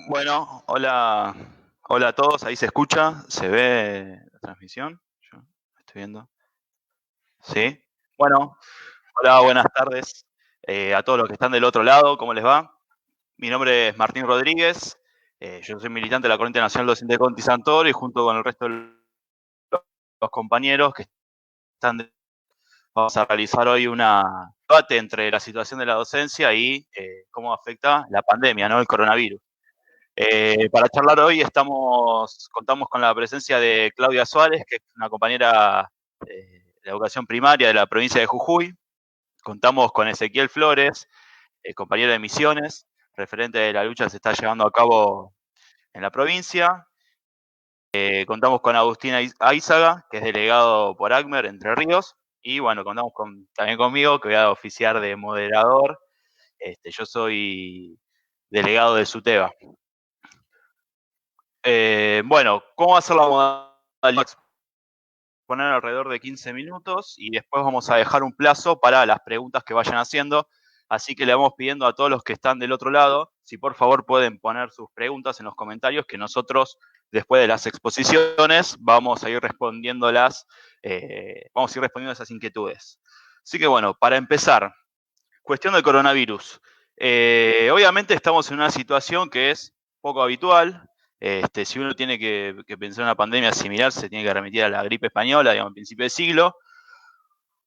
Bueno, hola, hola a todos, ahí se escucha, se ve la transmisión. Yo estoy viendo. Sí. Bueno, hola, buenas tardes a todos los que están del otro lado, ¿cómo les va? Mi nombre es Martín Rodríguez, yo soy militante de la Corriente Nacional Docente de Conti Santoro y junto con el resto de los compañeros que están, vamos a realizar hoy una debate entre la situación de la docencia y cómo afecta la pandemia, ¿no? El coronavirus. Para charlar hoy contamos con la presencia de Claudia Suárez, que es una compañera de educación primaria de la provincia de Jujuy. Contamos con Ezequiel Flores, compañero de Misiones, referente de la lucha que se está llevando a cabo en la provincia. Contamos con Agustín Aizaga, que es delegado por ACMER Entre Ríos. Y bueno, contamos también conmigo, que voy a oficiar de moderador. Yo soy delegado de SUTEBA. Bueno, ¿cómo va a ser la modalidad? Poner alrededor de 15 minutos y después vamos a dejar un plazo para las preguntas que vayan haciendo. Así que le vamos pidiendo a todos los que están del otro lado, si por favor pueden poner sus preguntas en los comentarios, que nosotros, después de las exposiciones, vamos a ir respondiéndolas, vamos a ir respondiendo esas inquietudes. Así que bueno, para empezar, cuestión del coronavirus. Obviamente estamos en una situación que es poco habitual. Si uno tiene que pensar en una pandemia similar, se tiene que remitir a la gripe española, digamos, a principio de siglo.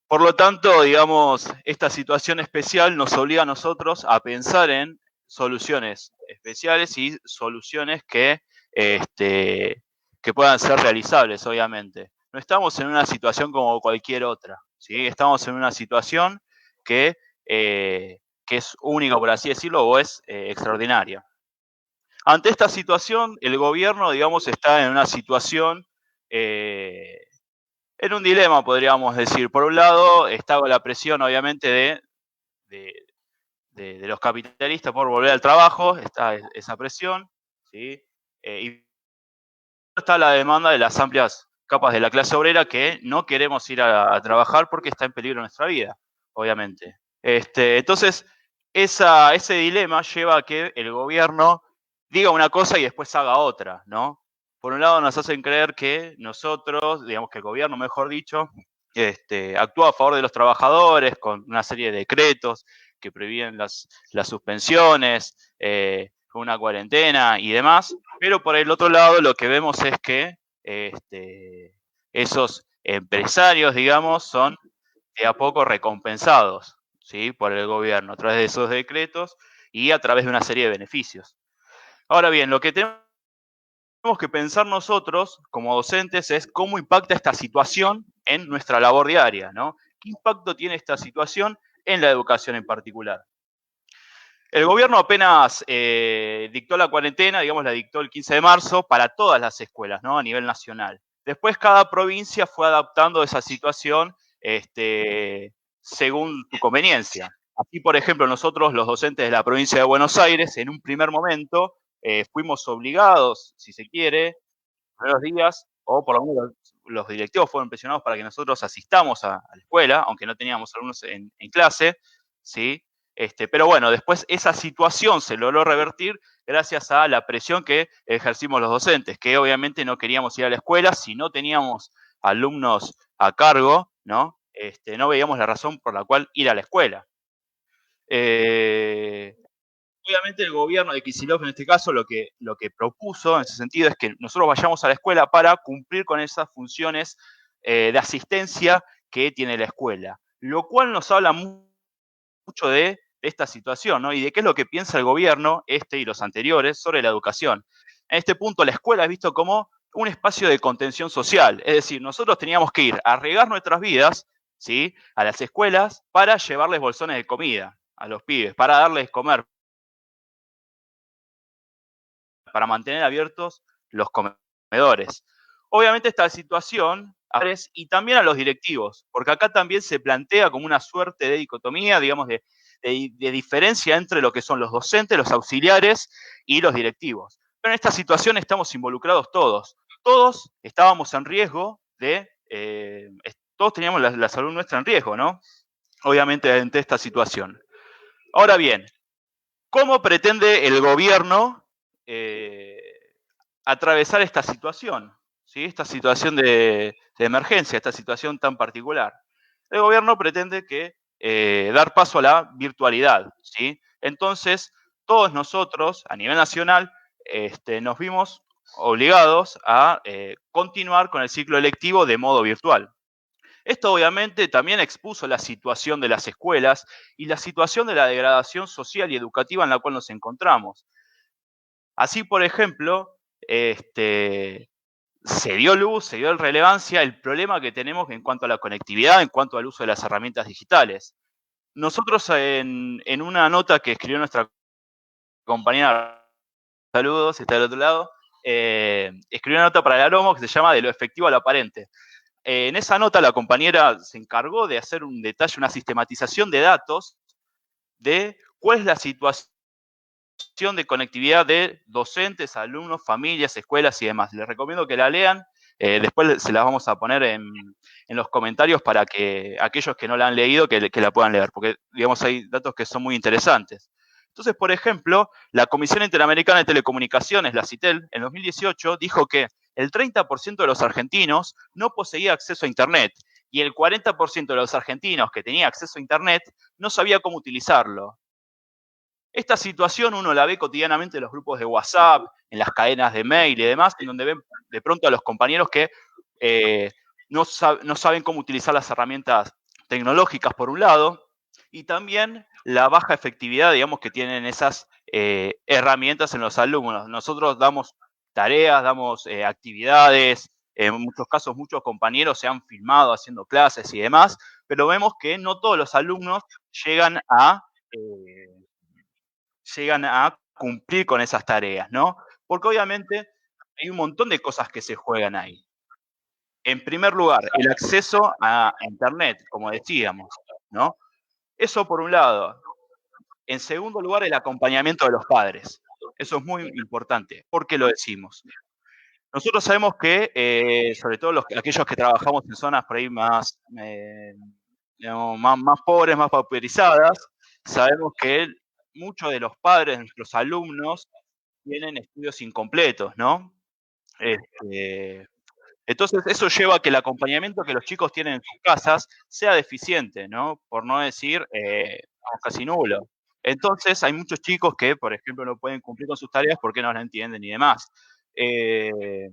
Por lo tanto, digamos, esta situación especial nos obliga a nosotros a pensar en soluciones especiales y soluciones que puedan ser realizables, obviamente. No estamos en una situación como cualquier otra, ¿sí? Estamos en una situación que, que es única, por así decirlo, o es extraordinaria. Ante esta situación, el gobierno, digamos, está en una situación en un dilema, podríamos decir. Por un lado, estaba la presión, obviamente, de, de los capitalistas por volver al trabajo, está esa presión, ¿sí? Y está la demanda de las amplias capas de la clase obrera que no queremos ir a trabajar porque está en peligro nuestra vida, obviamente. Entonces, ese dilema lleva a que el gobierno diga una cosa y después haga otra, ¿no? Por un lado nos hacen creer que nosotros, digamos que el gobierno, mejor dicho, actúa a favor de los trabajadores con una serie de decretos que prohíben las suspensiones, una cuarentena y demás, pero por el otro lado lo que vemos es que esos empresarios, digamos, son de a poco recompensados, ¿sí? Por el gobierno a través de esos decretos y a través de una serie de beneficios. Ahora bien, lo que tenemos que pensar nosotros como docentes es cómo impacta esta situación en nuestra labor diaria, ¿no? ¿Qué impacto tiene esta situación en la educación en particular? El gobierno apenas dictó la cuarentena, digamos, la dictó el 15 de marzo para todas las escuelas, ¿no? A nivel nacional. Después cada provincia fue adaptando esa situación según su conveniencia. Aquí, por ejemplo, nosotros, los docentes de la provincia de Buenos Aires, en un primer momento fuimos obligados, si se quiere, primeros días, o por lo menos los directivos fueron presionados para que nosotros asistamos a la escuela, aunque no teníamos alumnos en clase, ¿sí? Pero bueno, después esa situación se logró revertir gracias a la presión que ejercimos los docentes, que obviamente no queríamos ir a la escuela si no teníamos alumnos a cargo, ¿no? No veíamos la razón por la cual ir a la escuela. Obviamente el gobierno de Kicillof en este caso lo que propuso en ese sentido es que nosotros vayamos a la escuela para cumplir con esas funciones de asistencia que tiene la escuela, lo cual nos habla mucho de esta situación, ¿no? Y de qué es lo que piensa el gobierno, y los anteriores, sobre la educación. En este punto la escuela es visto como un espacio de contención social, es decir, nosotros teníamos que ir a regar nuestras vidas, ¿sí? A las escuelas para llevarles bolsones de comida a los pibes, para darles comer, para mantener abiertos los comedores. Obviamente esta situación y también a los directivos, porque acá también se plantea como una suerte de dicotomía, digamos, de diferencia entre lo que son los docentes, los auxiliares y los directivos. Pero en esta situación estamos involucrados todos. Todos estábamos en riesgo todos teníamos la salud nuestra en riesgo, ¿no? Obviamente ante esta situación. Ahora bien, ¿cómo pretende el gobierno atravesar esta situación, ¿sí? Esta situación de emergencia, esta situación tan particular. El gobierno pretende dar paso a la virtualidad, ¿sí? Entonces, todos nosotros, a nivel nacional, nos vimos obligados a continuar con el ciclo electivo de modo virtual. Esto obviamente también expuso la situación de las escuelas y la situación de la degradación social y educativa en la cual nos encontramos. Así, por ejemplo, se dio relevancia el problema que tenemos en cuanto a la conectividad, en cuanto al uso de las herramientas digitales. Nosotros en una nota que escribió nuestra compañera, saludos, está del otro lado, escribió una nota para el Aromo que se llama De lo efectivo a lo aparente. En esa nota la compañera se encargó de hacer un detalle, una sistematización de datos de cuál es la situación de conectividad de docentes, alumnos, familias, escuelas y demás. Les recomiendo que la lean. Después se las vamos a poner en los comentarios para que aquellos que no la han leído que la puedan leer, porque digamos hay datos que son muy interesantes. Entonces, por ejemplo, la Comisión Interamericana de Telecomunicaciones, la CITEL, en 2018 dijo que el 30% de los argentinos no poseía acceso a Internet y el 40% de los argentinos que tenía acceso a Internet no sabía cómo utilizarlo. Esta situación uno la ve cotidianamente en los grupos de WhatsApp, en las cadenas de mail y demás, en donde ven de pronto a los compañeros que no saben cómo utilizar las herramientas tecnológicas por un lado, y también la baja efectividad, digamos, que tienen esas herramientas en los alumnos. Nosotros damos tareas, damos actividades, en muchos casos muchos compañeros se han filmado haciendo clases y demás, pero vemos que no todos los alumnos llegan a cumplir con esas tareas, ¿no? Porque obviamente hay un montón de cosas que se juegan ahí. En primer lugar, el acceso a Internet, como decíamos, ¿no? Eso por un lado. En segundo lugar, el acompañamiento de los padres. Eso es muy importante. ¿Por qué lo decimos? Nosotros sabemos que, sobre todo aquellos que trabajamos en zonas por ahí digamos, más pobres, más pauperizadas, sabemos que muchos de los padres de nuestros alumnos tienen estudios incompletos, ¿no? Este, entonces, eso lleva a que el acompañamiento que los chicos tienen en sus casas sea deficiente, ¿no? Por no decir casi nulo. Entonces, hay muchos chicos que, por ejemplo, no pueden cumplir con sus tareas porque no las entienden y demás. Eh,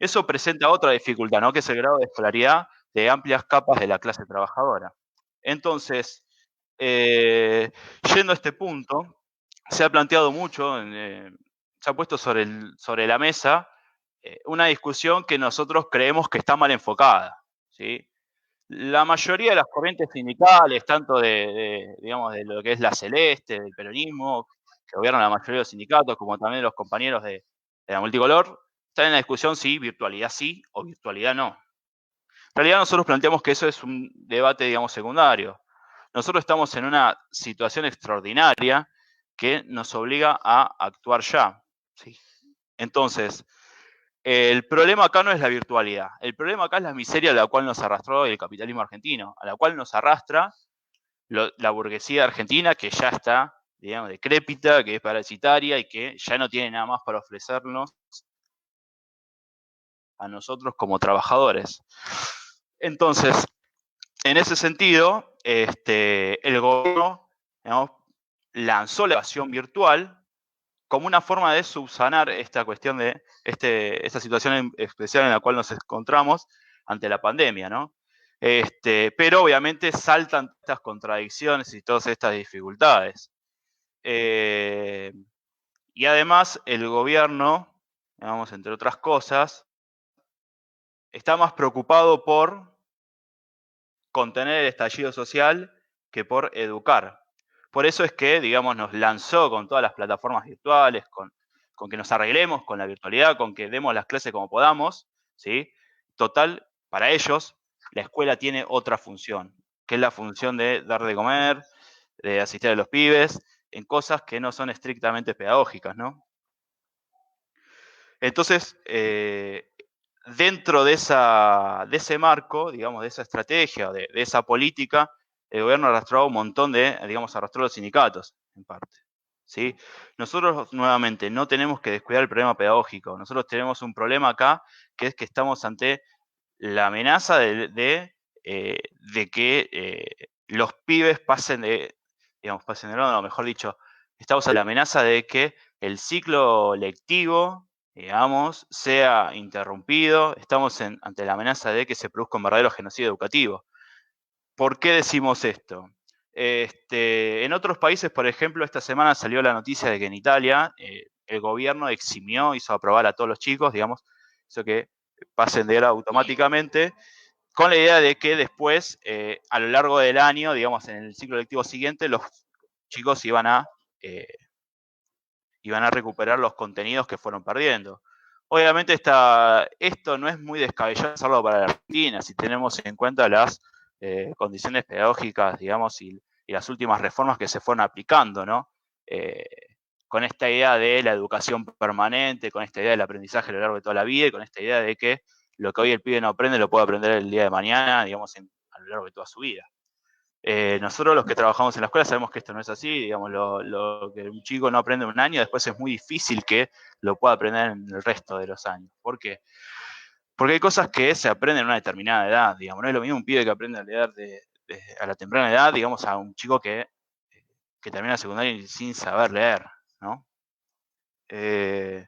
Eso presenta otra dificultad, ¿no? Que es el grado de escolaridad de amplias capas de la clase trabajadora. Entonces, yendo a este punto, se ha planteado mucho, se ha puesto sobre la mesa una discusión que nosotros creemos que está mal enfocada, ¿sí? La mayoría de las corrientes sindicales, tanto digamos, de lo que es la celeste, del peronismo, que gobiernan la mayoría de los sindicatos, como también los compañeros de la multicolor, están en la discusión si virtualidad sí o virtualidad no. En realidad nosotros planteamos que eso es un debate, digamos, secundario. Nosotros estamos en una situación extraordinaria que nos obliga a actuar ya, ¿sí? Entonces, el problema acá no es la virtualidad. El problema acá es la miseria a la cual nos arrastró el capitalismo argentino, a la cual nos arrastra la burguesía argentina, que ya está, digamos, decrépita, que es parasitaria y que ya no tiene nada más para ofrecernos a nosotros como trabajadores. Entonces, en ese sentido, el gobierno, digamos, lanzó la evasión virtual como una forma de subsanar esta cuestión de esta situación especial en la cual nos encontramos ante la pandemia, ¿no? Pero obviamente saltan estas contradicciones y todas estas dificultades. Y además el gobierno, digamos, entre otras cosas, está más preocupado por contener el estallido social que por educar. Por eso es que, digamos, nos lanzó con todas las plataformas virtuales, con que nos arreglemos con la virtualidad, con que demos las clases como podamos, ¿sí? Total, para ellos, la escuela tiene otra función, que es la función de dar de comer, de asistir a los pibes, en cosas que no son estrictamente pedagógicas, ¿no? Entonces, dentro de ese marco, digamos, de esa estrategia, de esa política, el gobierno arrastró un montón arrastró los sindicatos, en parte, ¿sí? Nosotros, nuevamente, no tenemos que descuidar el problema pedagógico. Nosotros tenemos un problema acá, que es que estamos ante la amenaza de que los pibes pasen de, digamos, pasen de grado, no, mejor dicho, estamos ante la amenaza de que el ciclo lectivo, digamos, sea interrumpido, estamos ante la amenaza de que se produzca un verdadero genocidio educativo. ¿Por qué decimos esto? En otros países, por ejemplo, esta semana salió la noticia de que en Italia el gobierno eximió, hizo aprobar a todos los chicos, digamos, hizo que pasen de grado automáticamente, con la idea de que después, a lo largo del año, digamos, en el ciclo lectivo siguiente, los chicos eh, iban a recuperar los contenidos que fueron perdiendo. Obviamente esto no es muy descabellado hacerlo para la Argentina, si tenemos en cuenta las condiciones pedagógicas, digamos, y las últimas reformas que se fueron aplicando, ¿no? Eh, con esta idea de la educación permanente, con esta idea del aprendizaje a lo largo de toda la vida y con esta idea de que lo que hoy el pibe no aprende lo puede aprender el día de mañana, digamos, a lo largo de toda su vida. Nosotros los que trabajamos en la escuela sabemos que esto no es así, digamos, lo que un chico no aprende en un año, después es muy difícil que lo pueda aprender en el resto de los años. ¿Por qué? Porque hay cosas que se aprenden a una determinada edad, digamos, no es lo mismo un pibe que aprende a la temprana edad, digamos, a un chico que termina la secundaria sin saber leer, ¿no? Eh,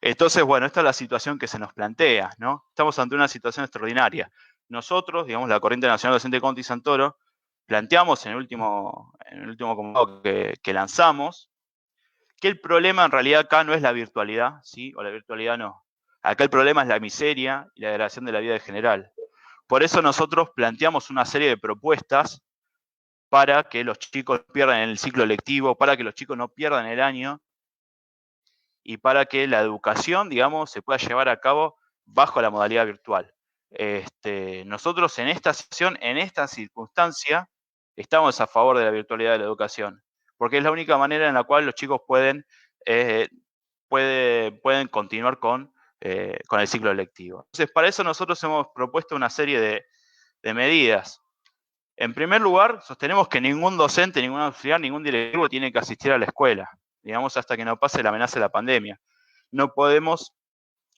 entonces, bueno, esta es la situación que se nos plantea, ¿no? Estamos ante una situación extraordinaria. Nosotros, digamos, la Corriente Nacional Docente Conti Santoro, planteamos en el último comunicado que lanzamos, que el problema en realidad acá no es la virtualidad, ¿sí? O la virtualidad no. Acá el problema es la miseria y la degradación de la vida en general. Por eso nosotros planteamos una serie de propuestas para que los chicos pierdan el ciclo lectivo, para que los chicos no pierdan el año y para que la educación, digamos, se pueda llevar a cabo bajo la modalidad virtual. Nosotros en esta situación, en esta circunstancia, estamos a favor de la virtualidad de la educación, porque es la única manera en la cual los chicos eh, pueden continuar con el ciclo lectivo. Entonces, para eso nosotros hemos propuesto una serie de medidas. En primer lugar, sostenemos que ningún docente, ningún auxiliar, ningún directivo tiene que asistir a la escuela, digamos, hasta que no pase la amenaza de la pandemia. No podemos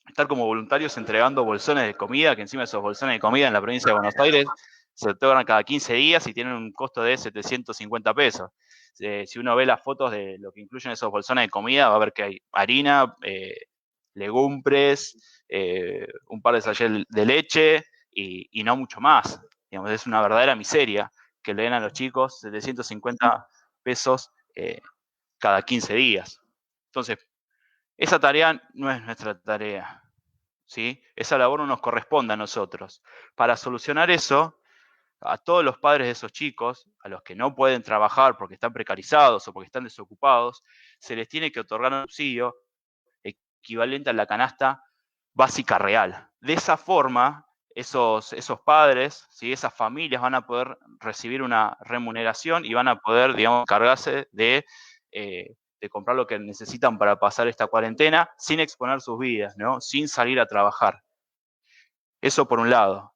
estar como voluntarios entregando bolsones de comida, que encima esos bolsones de comida en la provincia de Buenos Aires se otorgan cada 15 días y tienen un costo de 750 pesos. Si uno ve las fotos de lo que incluyen esos bolsones de comida, va a ver que hay harina, legumbres, un par de sachets de leche y no mucho más. Digamos, es una verdadera miseria que le den a los chicos 750 pesos cada 15 días. Entonces, esa tarea no es nuestra tarea, ¿sí? Esa labor no nos corresponde a nosotros. Para solucionar eso, a todos los padres de esos chicos, a los que no pueden trabajar porque están precarizados o porque están desocupados, se les tiene que otorgar un subsidio equivalente a la canasta básica real. De esa forma, esos padres, ¿sí? Esas familias van a poder recibir una remuneración y van a poder, digamos, cargarse de comprar lo que necesitan para pasar esta cuarentena sin exponer sus vidas, ¿no? Sin salir a trabajar. Eso por un lado.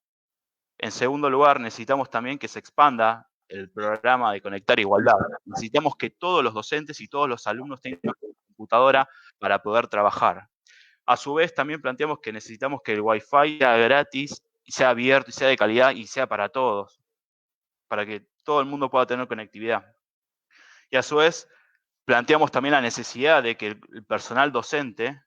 En segundo lugar, necesitamos también que se expanda el programa de Conectar Igualdad. Necesitamos que todos los docentes y todos los alumnos tengan una computadora para poder trabajar. A su vez, también planteamos que necesitamos que el Wi-Fi sea gratis, y sea abierto, y sea de calidad, y sea para todos, para que todo el mundo pueda tener conectividad. Y a su vez, planteamos también la necesidad de que el personal docente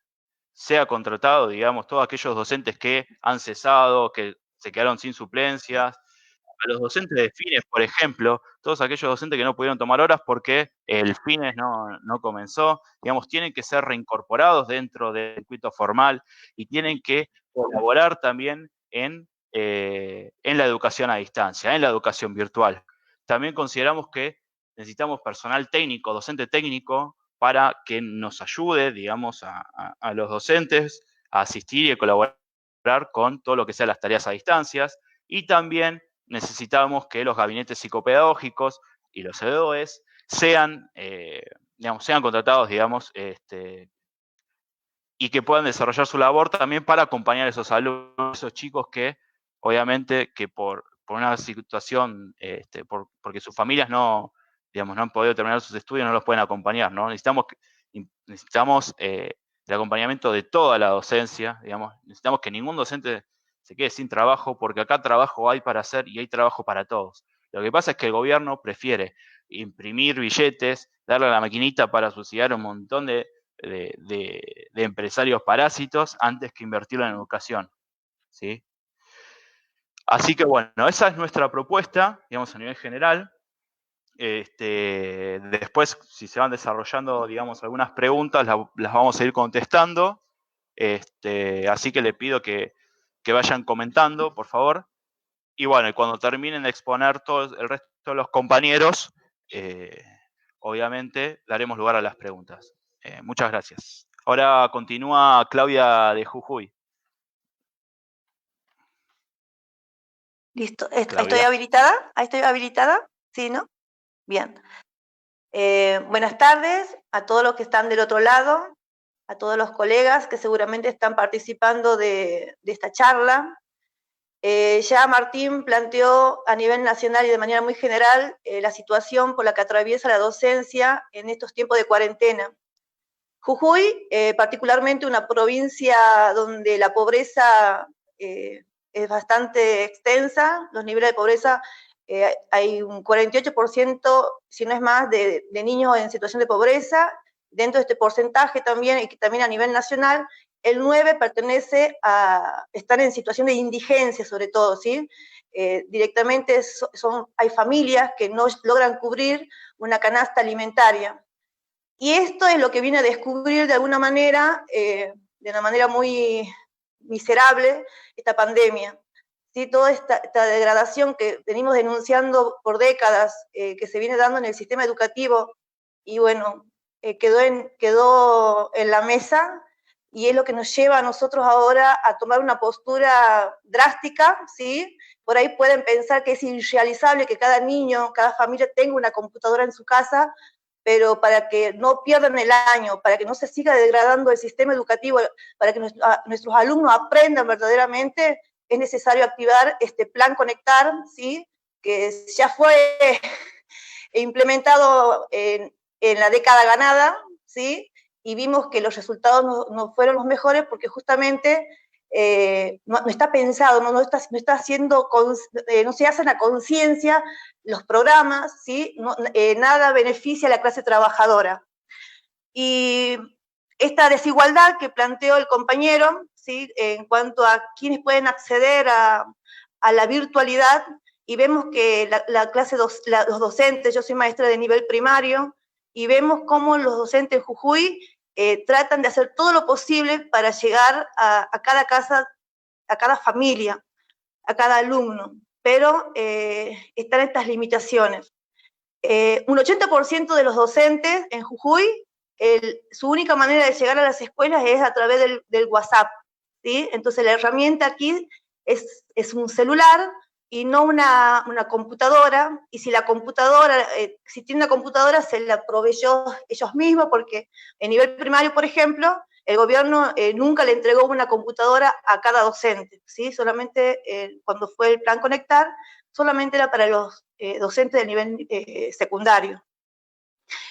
sea contratado, digamos, todos aquellos docentes que han cesado, que se quedaron sin suplencias, a los docentes de fines, por ejemplo, todos aquellos docentes que no pudieron tomar horas porque el fines no comenzó, digamos, tienen que ser reincorporados dentro del circuito formal y tienen que colaborar también en la educación a distancia, en la educación virtual. También consideramos que necesitamos personal técnico, docente técnico, para que nos ayude, digamos, a los docentes a asistir y a colaborar con todo lo que sea las tareas a distancias. Y también necesitamos que los gabinetes psicopedagógicos y los EDOES sean contratados, digamos, y que puedan desarrollar su labor también para acompañar a esos alumnos, esos chicos que, obviamente, que por una situación, porque sus familias digamos, no han podido terminar sus estudios, no los pueden acompañar, ¿no? Necesitamos el acompañamiento de toda la docencia, digamos, necesitamos que ningún docente se quede sin trabajo, porque acá trabajo hay para hacer y hay trabajo para todos. Lo que pasa es que el gobierno prefiere imprimir billetes, darle a la maquinita para subsidiar a un montón de empresarios parásitos antes que invertirlo en educación, ¿sí? Así que bueno, esa es nuestra propuesta, digamos, a nivel general. Después, si se van desarrollando, digamos, algunas preguntas, las vamos a ir contestando. Así que le pido que vayan comentando, por favor. Y bueno, y cuando terminen de exponer todo el resto de los compañeros, obviamente daremos lugar a las preguntas. Muchas gracias. Ahora continúa Claudia de Jujuy. Listo. ¿Estoy habilitada? ¿Estoy habilitada? ¿Sí, no? Bien. Buenas tardes a todos los que están del otro lado, a todos los colegas que seguramente están participando de esta charla. Ya Martín planteó a nivel nacional y de manera muy general la situación por la que atraviesa la docencia en estos tiempos de cuarentena. Jujuy, particularmente una provincia donde la pobreza es bastante extensa, los niveles de pobreza, hay un 48%, si no es más, de niños en situación de pobreza. Dentro de este porcentaje también, y también a nivel nacional, el 9 pertenece a estar en situación de indigencia, sobre todo, ¿sí? Directamente hay familias que no logran cubrir una canasta alimentaria. Y esto es lo que viene a descubrir de alguna manera, de una manera muy miserable, esta pandemia. ¿Sí? Toda esta degradación que venimos denunciando por décadas, que se viene dando en el sistema educativo, y bueno, quedó en la mesa, y es lo que nos lleva a nosotros ahora a tomar una postura drástica, ¿sí? Por ahí pueden pensar que es irrealizable que cada niño, cada familia tenga una computadora en su casa, pero para que no pierdan el año, para que no se siga degradando el sistema educativo, para que nuestros alumnos aprendan verdaderamente, es necesario activar este plan Conectar, ¿sí? Que ya fue implementado en la década ganada, ¿sí? Y vimos que los resultados no fueron los mejores porque justamente no está pensado, no está haciendo, no se hace la conciencia, los programas, ¿sí? Nada beneficia a la clase trabajadora. Y esta desigualdad que planteó el compañero, ¿sí? En cuanto a quienes pueden acceder a la virtualidad, y vemos que los docentes, yo soy maestra de nivel primario, y vemos cómo los docentes en Jujuy tratan de hacer todo lo posible para llegar a cada casa, a cada familia, a cada alumno, pero están estas limitaciones. Un 80% de los docentes en Jujuy, su única manera de llegar a las escuelas es a través del WhatsApp, ¿sí? Entonces la herramienta aquí es un celular y no una computadora, y si la computadora, si tiene una computadora, se la proveyó ellos mismos, porque en nivel primario, por ejemplo, el gobierno nunca le entregó una computadora a cada docente, ¿sí? Solamente cuando fue el plan Conectar, solamente era para los docentes del nivel secundario.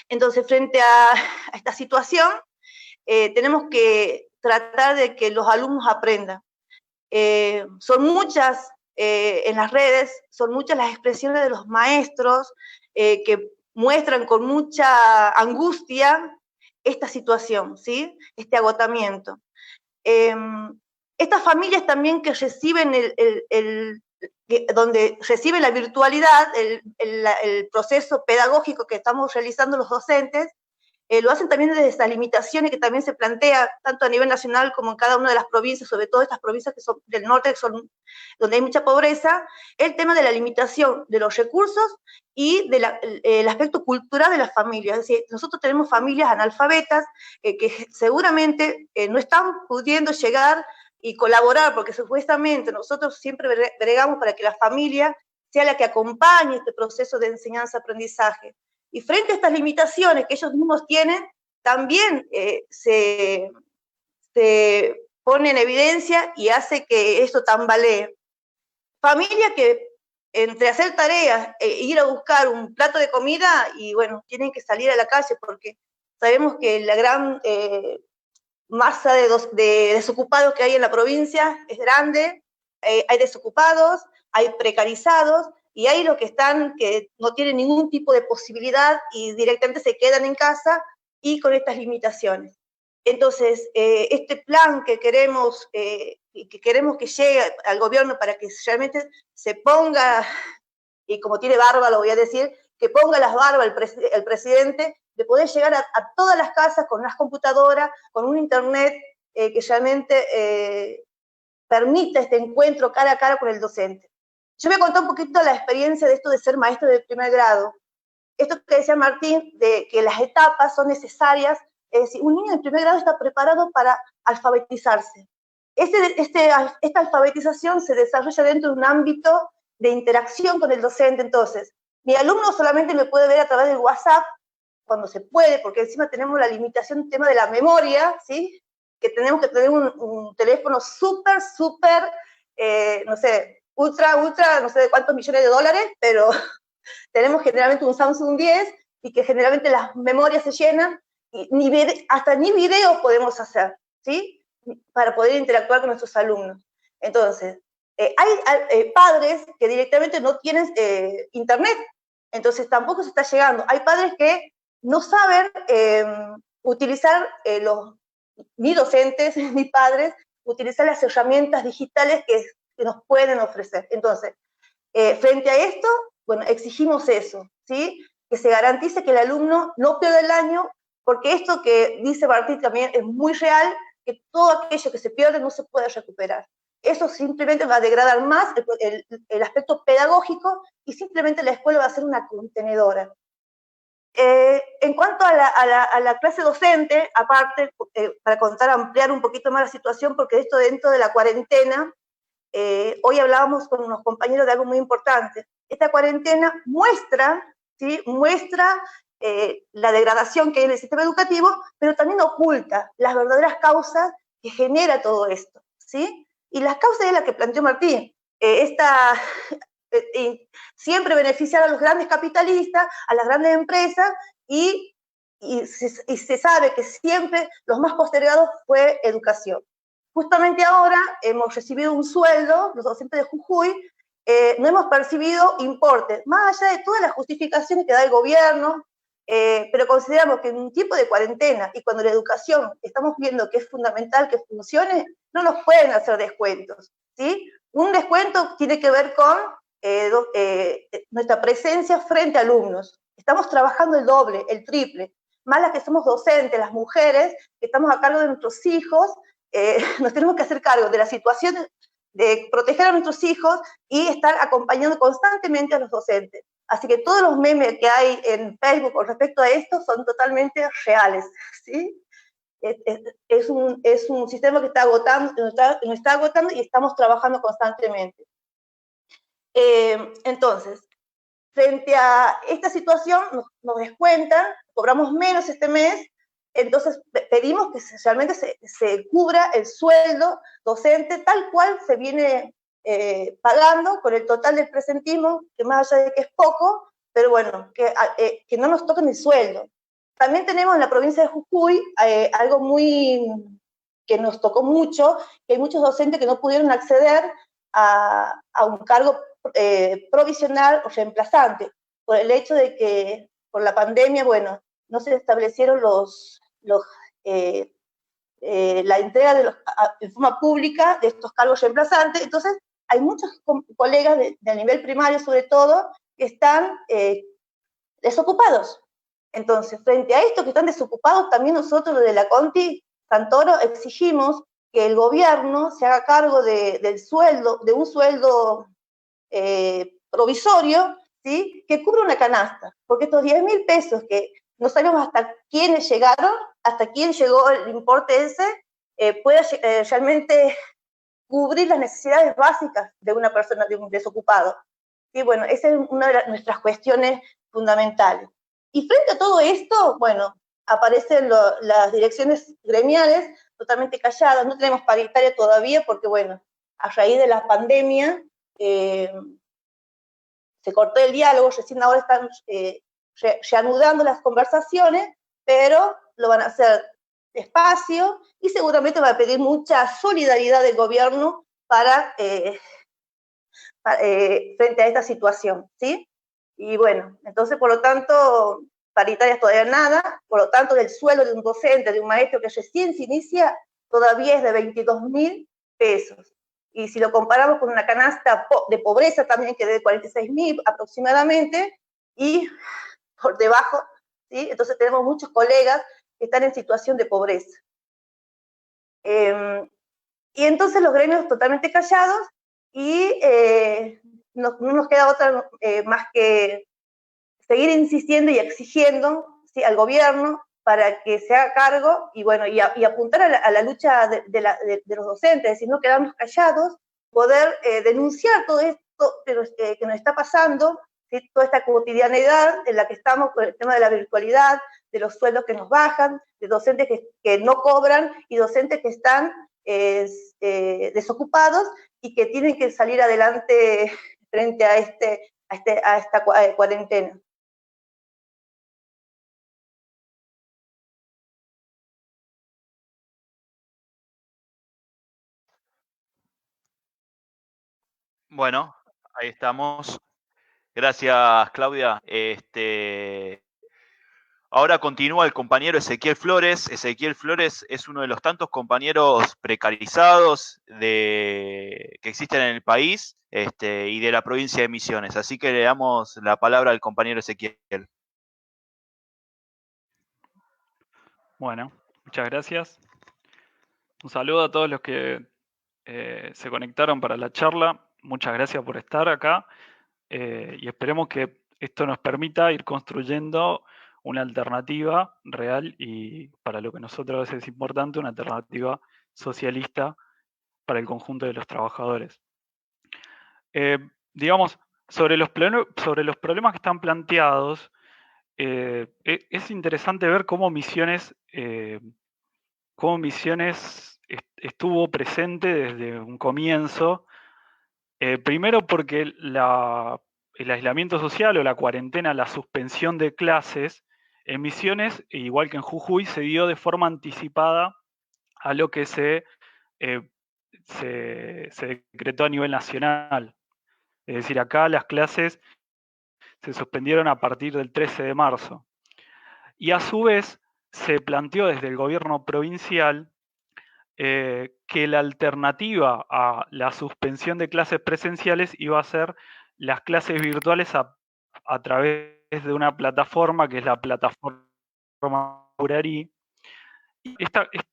Entonces, frente a esta situación, tenemos que tratar de que los alumnos aprendan. Son muchas en las redes, son muchas las expresiones de los maestros que muestran con mucha angustia esta situación, ¿sí? Este agotamiento. Estas familias también que reciben donde reciben la virtualidad, el proceso pedagógico que estamos realizando los docentes, lo hacen también desde estas limitaciones que también se plantea tanto a nivel nacional como en cada una de las provincias, sobre todo estas provincias que son del norte, que son donde hay mucha pobreza, el tema de la limitación de los recursos y del aspecto cultural de las familias. Es decir, nosotros tenemos familias analfabetas que seguramente no están pudiendo llegar y colaborar, porque supuestamente nosotros siempre bregamos para que la familia sea la que acompañe este proceso de enseñanza-aprendizaje. Y frente a estas limitaciones que ellos mismos tienen, también se pone en evidencia y hace que esto tambalee. Familias que entre hacer tareas e ir a buscar un plato de comida y bueno, tienen que salir a la calle porque sabemos que la gran masa de desocupados que hay en la provincia es grande, hay desocupados, hay precarizados y hay los que están que no tienen ningún tipo de posibilidad y directamente se quedan en casa y con estas limitaciones. Entonces, este plan que queremos que llegue al gobierno para que realmente se ponga, y como tiene barba lo voy a decir, que ponga las barbas el presidente, de poder llegar a todas las casas con unas computadoras, con un internet que realmente permita este encuentro cara a cara con el docente. Yo voy a contar un poquito la experiencia de esto de ser maestro de primer grado. Esto que decía Martín, de que las etapas son necesarias, es decir, un niño de primer grado está preparado para alfabetizarse. Esta alfabetización se desarrolla dentro de un ámbito de interacción con el docente. Entonces, mi alumno solamente me puede ver a través del WhatsApp cuando se puede, porque encima tenemos la limitación del tema de la memoria, ¿sí? Que tenemos que tener un teléfono súper, no sé, ultra, no sé de cuántos millones de dólares, pero tenemos generalmente un Samsung 10 y que generalmente las memorias se llenan y hasta ni videos podemos hacer, ¿sí? Para poder interactuar con nuestros alumnos. Entonces, hay padres que directamente no tienen internet, entonces tampoco se está llegando. Hay padres que no saben utilizar ni docentes ni padres, utilizar las herramientas digitales que nos pueden ofrecer. Entonces, frente a esto, bueno, exigimos eso, ¿sí? Que se garantice que el alumno no pierda el año, porque esto que dice Martín también es muy real, que todo aquello que se pierde no se puede recuperar. Eso simplemente va a degradar más el aspecto pedagógico y simplemente la escuela va a ser una contenedora. En cuanto a la clase docente, aparte, para ampliar un poquito más la situación, porque esto dentro de la cuarentena, hoy hablábamos con unos compañeros de algo muy importante. Esta cuarentena muestra, ¿sí? Muestra la degradación que hay en el sistema educativo, pero también oculta las verdaderas causas que genera todo esto, ¿sí? Y las causas es la que planteó Martín. Siempre beneficiar a los grandes capitalistas, a las grandes empresas, y se sabe que siempre los más postergados fue educación. Justamente ahora hemos recibido un sueldo, los docentes de Jujuy, no hemos percibido importes, más allá de todas las justificaciones que da el gobierno, pero consideramos que en un tiempo de cuarentena y cuando la educación estamos viendo que es fundamental que funcione, no nos pueden hacer descuentos, ¿sí? Un descuento tiene que ver con nuestra presencia frente a alumnos. Estamos trabajando el doble, el triple, más las que somos docentes, las mujeres, que estamos a cargo de nuestros hijos, nos tenemos que hacer cargo de la situación de proteger a nuestros hijos y estar acompañando constantemente a los docentes. Así que todos los memes que hay en Facebook con respecto a esto son totalmente reales, ¿sí? Es un sistema que nos está agotando y estamos trabajando constantemente. Entonces, frente a esta situación, nos descuentan, cobramos menos este mes, entonces pedimos que realmente se cubra el sueldo docente tal cual se viene pagando con el total del presentismo, que más allá de que es poco, pero bueno, que no nos toquen el sueldo. También tenemos en la provincia de Jujuy algo que nos tocó mucho, que hay muchos docentes que no pudieron acceder a un cargo provisional o reemplazante, por el hecho de que por la pandemia, bueno, no se establecieron la entrega en forma pública de estos cargos reemplazantes. Entonces, hay muchos colegas de nivel primario, sobre todo, que están desocupados. Entonces, frente a esto que están desocupados, también nosotros desde la Conti Santoro exigimos que el gobierno se haga cargo de un sueldo provisorio, ¿sí? Que cubra una canasta, porque estos 10.000 pesos que no sabemos hasta quiénes llegaron, hasta quién llegó el importe ese, pueda realmente cubrir las necesidades básicas de una persona, de un desocupado. Y bueno, esa es una de nuestras cuestiones fundamentales. Y frente a todo esto, bueno, aparecen las direcciones gremiales totalmente calladas, no tenemos paritaria todavía porque, bueno, a raíz de la pandemia, se cortó el diálogo, recién ahora están reanudando las conversaciones, pero lo van a hacer despacio y seguramente va a pedir mucha solidaridad del gobierno frente a esta situación, ¿sí? Y bueno, entonces, por lo tanto, paritarias todavía nada, por lo tanto, el sueldo de un docente, de un maestro que recién se inicia, todavía es de 22.000 pesos. Y si lo comparamos con una canasta de pobreza también, que es de 46.000 aproximadamente, y por debajo, ¿sí? Entonces tenemos muchos colegas que están en situación de pobreza. Y entonces los gremios totalmente callados y no nos queda otra más que seguir insistiendo y exigiendo, ¿sí?, al gobierno para que se haga cargo y, bueno, y apuntar a la lucha de los docentes, es decir, no quedarnos callados, poder denunciar todo esto que nos está pasando, ¿sí?, toda esta cotidianidad en la que estamos con el tema de la virtualidad, de los sueldos que nos bajan, de docentes que no cobran y docentes que están desocupados y que tienen que salir adelante frente a esta cuarentena. Bueno, ahí estamos. Gracias, Claudia. Ahora continúa el compañero Ezequiel Flores. Ezequiel Flores es uno de los tantos compañeros precarizados que existen en el país y de la provincia de Misiones. Así que le damos la palabra al compañero Ezequiel. Bueno, muchas gracias. Un saludo a todos los que se conectaron para la charla. Muchas gracias por estar acá y esperemos que esto nos permita ir construyendo una alternativa real y para lo que a nosotros es importante, una alternativa socialista para el conjunto de los trabajadores. Digamos, sobre los problemas que están planteados, es interesante ver cómo Misiones estuvo presente desde un comienzo. Primero porque el aislamiento social o la cuarentena, la suspensión de clases en Misiones, igual que en Jujuy, se dio de forma anticipada a lo que se decretó a nivel nacional. Es decir, acá las clases se suspendieron a partir del 13 de marzo. Y a su vez se planteó desde el gobierno provincial que la alternativa a la suspensión de clases presenciales iba a ser las clases virtuales a través de una plataforma que es la plataforma Urari.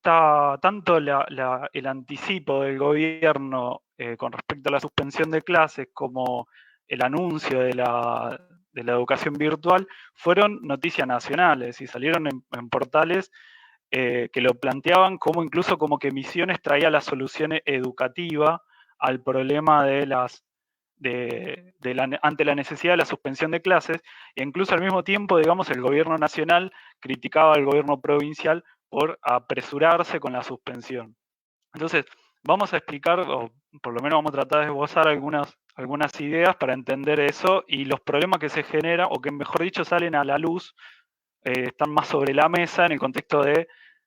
Tanto el anticipo del gobierno con respecto a la suspensión de clases como el anuncio de la educación virtual fueron noticias nacionales y salieron en portales que lo planteaban como incluso como que Misiones traía la solución educativa al problema ante la necesidad de la suspensión de clases, e incluso al mismo tiempo, digamos, el gobierno nacional criticaba al gobierno provincial por apresurarse con la suspensión. Entonces, vamos a explicar, o por lo menos vamos a tratar de esbozar algunas ideas para entender eso y los problemas que se generan, o que mejor dicho salen a la luz, están más sobre la mesa en el contexto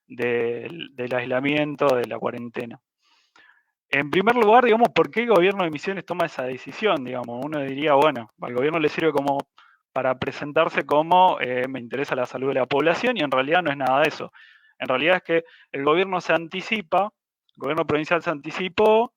del aislamiento, de la cuarentena. En primer lugar, digamos, ¿por qué el gobierno de Misiones toma esa decisión? Digamos, uno diría, bueno, al gobierno le sirve como para presentarse como me interesa la salud de la población y en realidad no es nada de eso. En realidad es que el gobierno el gobierno provincial se anticipó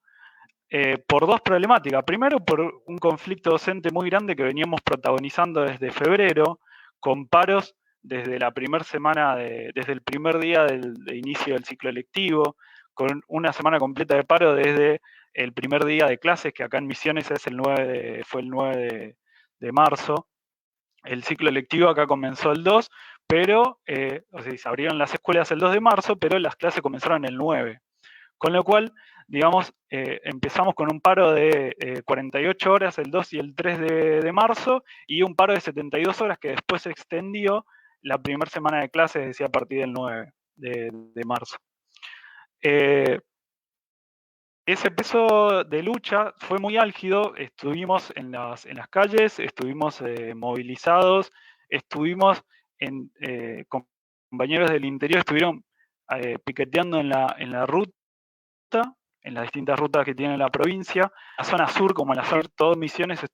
por dos problemáticas. Primero, por un conflicto docente muy grande que veníamos protagonizando desde febrero, con paros desde la primera semana, desde el primer día de inicio del ciclo lectivo, con una semana completa de paro desde el primer día de clases, que acá en Misiones fue el 9 de marzo. El ciclo lectivo acá comenzó el 2, pero, se abrieron las escuelas el 2 de marzo, pero las clases comenzaron el 9. Con lo cual, digamos, empezamos con un paro de 48 horas el 2 y el 3 de marzo y un paro de 72 horas que después se extendió la primera semana de clases, es decir, a partir del 9 de marzo. ese peso de lucha fue muy álgido, estuvimos en las calles, estuvimos movilizados, estuvimos compañeros del interior estuvieron piqueteando en la ruta, en las distintas rutas que tiene la provincia. La zona sur, como la zona todo Misiones,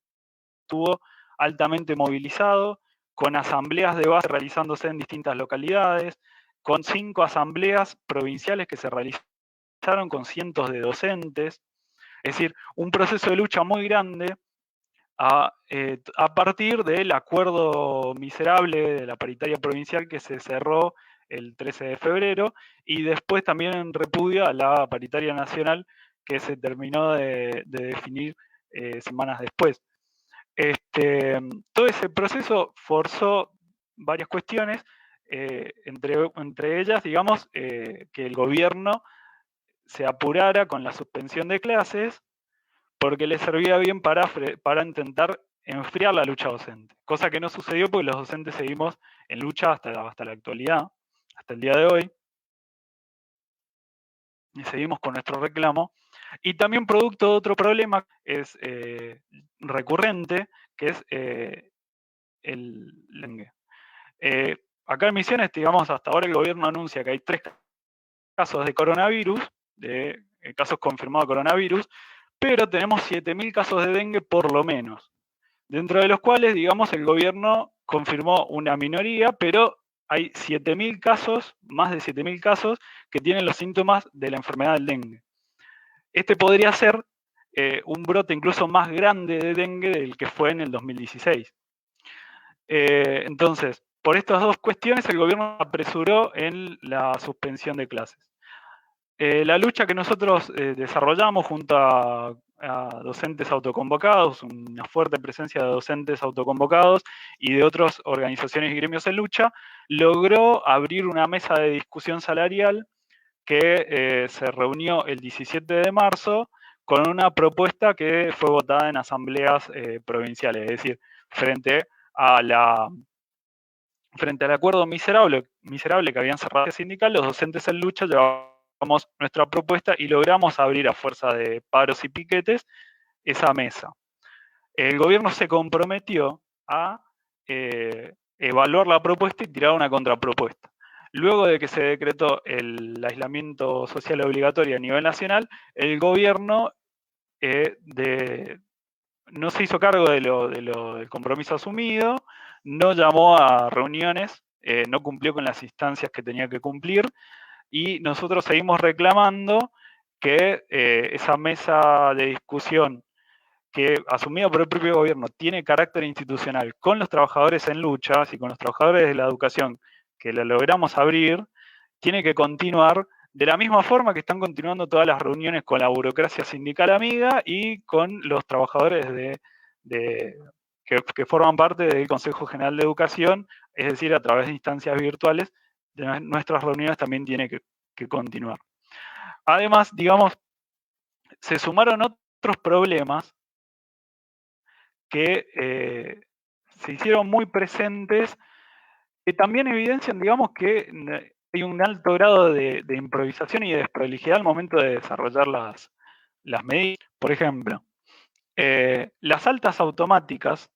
estuvo altamente movilizado, con asambleas de base realizándose en distintas localidades, con 5 asambleas provinciales que se realizaron con cientos de docentes. Es decir, un proceso de lucha muy grande a partir del acuerdo miserable de la paritaria provincial que se cerró el 13 de febrero y después también en repudio a la paritaria nacional que se terminó de definir semanas después. Todo ese proceso forzó varias cuestiones, entre ellas, digamos, que el gobierno se apurara con la suspensión de clases porque le servía bien para intentar enfriar la lucha docente, cosa que no sucedió porque los docentes seguimos en lucha hasta la actualidad, hasta el día de hoy, y seguimos con nuestro reclamo. Y también producto de otro problema es recurrente, que es el dengue. Acá en Misiones, digamos, hasta ahora el gobierno anuncia que hay 3 casos de coronavirus, de casos confirmados de coronavirus, pero tenemos 7.000 casos de dengue por lo menos, dentro de los cuales, digamos, el gobierno confirmó una minoría, pero hay 7.000 casos, más de 7.000 casos, que tienen los síntomas de la enfermedad del dengue. Este podría ser un brote incluso más grande de dengue del que fue en el 2016. Entonces, por estas 2 cuestiones, el gobierno apresuró en la suspensión de clases. La lucha que nosotros desarrollamos junto a docentes autoconvocados, una fuerte presencia de docentes autoconvocados y de otras organizaciones y gremios en lucha, logró abrir una mesa de discusión salarial que se reunió el 17 de marzo con una propuesta que fue votada en asambleas provinciales, es decir, frente al acuerdo miserable que habían cerrado el sindical, los docentes en lucha llevamos nuestra propuesta y logramos abrir a fuerza de paros y piquetes esa mesa. El gobierno se comprometió a evaluar la propuesta y tirar una contrapropuesta. Luego de que se decretó el aislamiento social obligatorio a nivel nacional, el gobierno no se hizo cargo del compromiso asumido, no llamó a reuniones, no cumplió con las instancias que tenía que cumplir y nosotros seguimos reclamando que esa mesa de discusión que asumida por el propio gobierno tiene carácter institucional con los trabajadores en lucha y con los trabajadores de la educación que la logramos abrir, tiene que continuar de la misma forma que están continuando todas las reuniones con la burocracia sindical amiga y con los trabajadores que forman parte del Consejo General de Educación, es decir, a través de instancias virtuales, nuestras reuniones también tienen que continuar. Además, digamos, se sumaron otros problemas que se hicieron muy presentes, que también evidencian, digamos, que hay un alto grado de improvisación y de desprolijidad al momento de desarrollar las medidas. Por ejemplo, las altas automáticas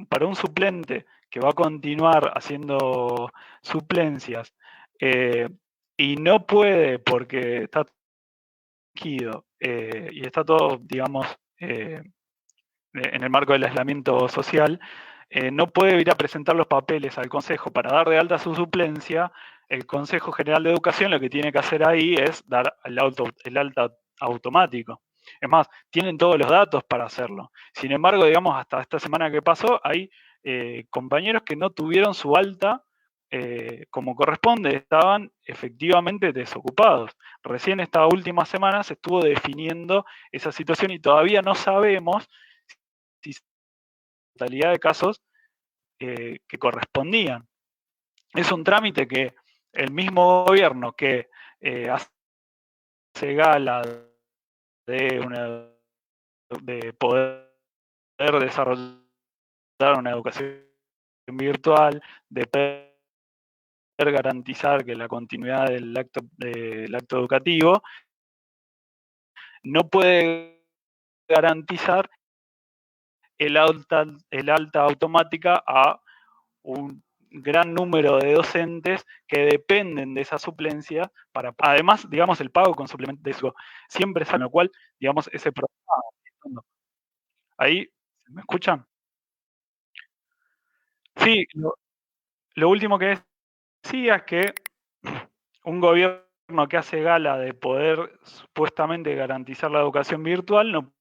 para un suplente que va a continuar haciendo suplencias y no puede porque está rígido y está todo, digamos, en el marco del aislamiento social, no puede ir a presentar los papeles al Consejo para dar de alta su suplencia. El Consejo General de Educación lo que tiene que hacer ahí es dar el alta automático. Es más, tienen todos los datos para hacerlo. Sin embargo, digamos, hasta esta semana que pasó, hay compañeros que no tuvieron su alta como corresponde, estaban efectivamente desocupados. Recién esta última semana se estuvo definiendo esa situación y todavía no sabemos si totalidad de casos que correspondían. Es un trámite que el mismo gobierno que hace gala de poder desarrollar una educación virtual, de poder garantizar que la continuidad del acto educativo, no puede garantizar el alta automática a un gran número de docentes que dependen de esa suplencia para, además, digamos, el pago con suplemento de eso siempre es a lo cual, digamos, ese problema. Ahí, ¿me escuchan? Sí, lo último que decía es que un gobierno que hace gala de poder supuestamente garantizar la educación virtual no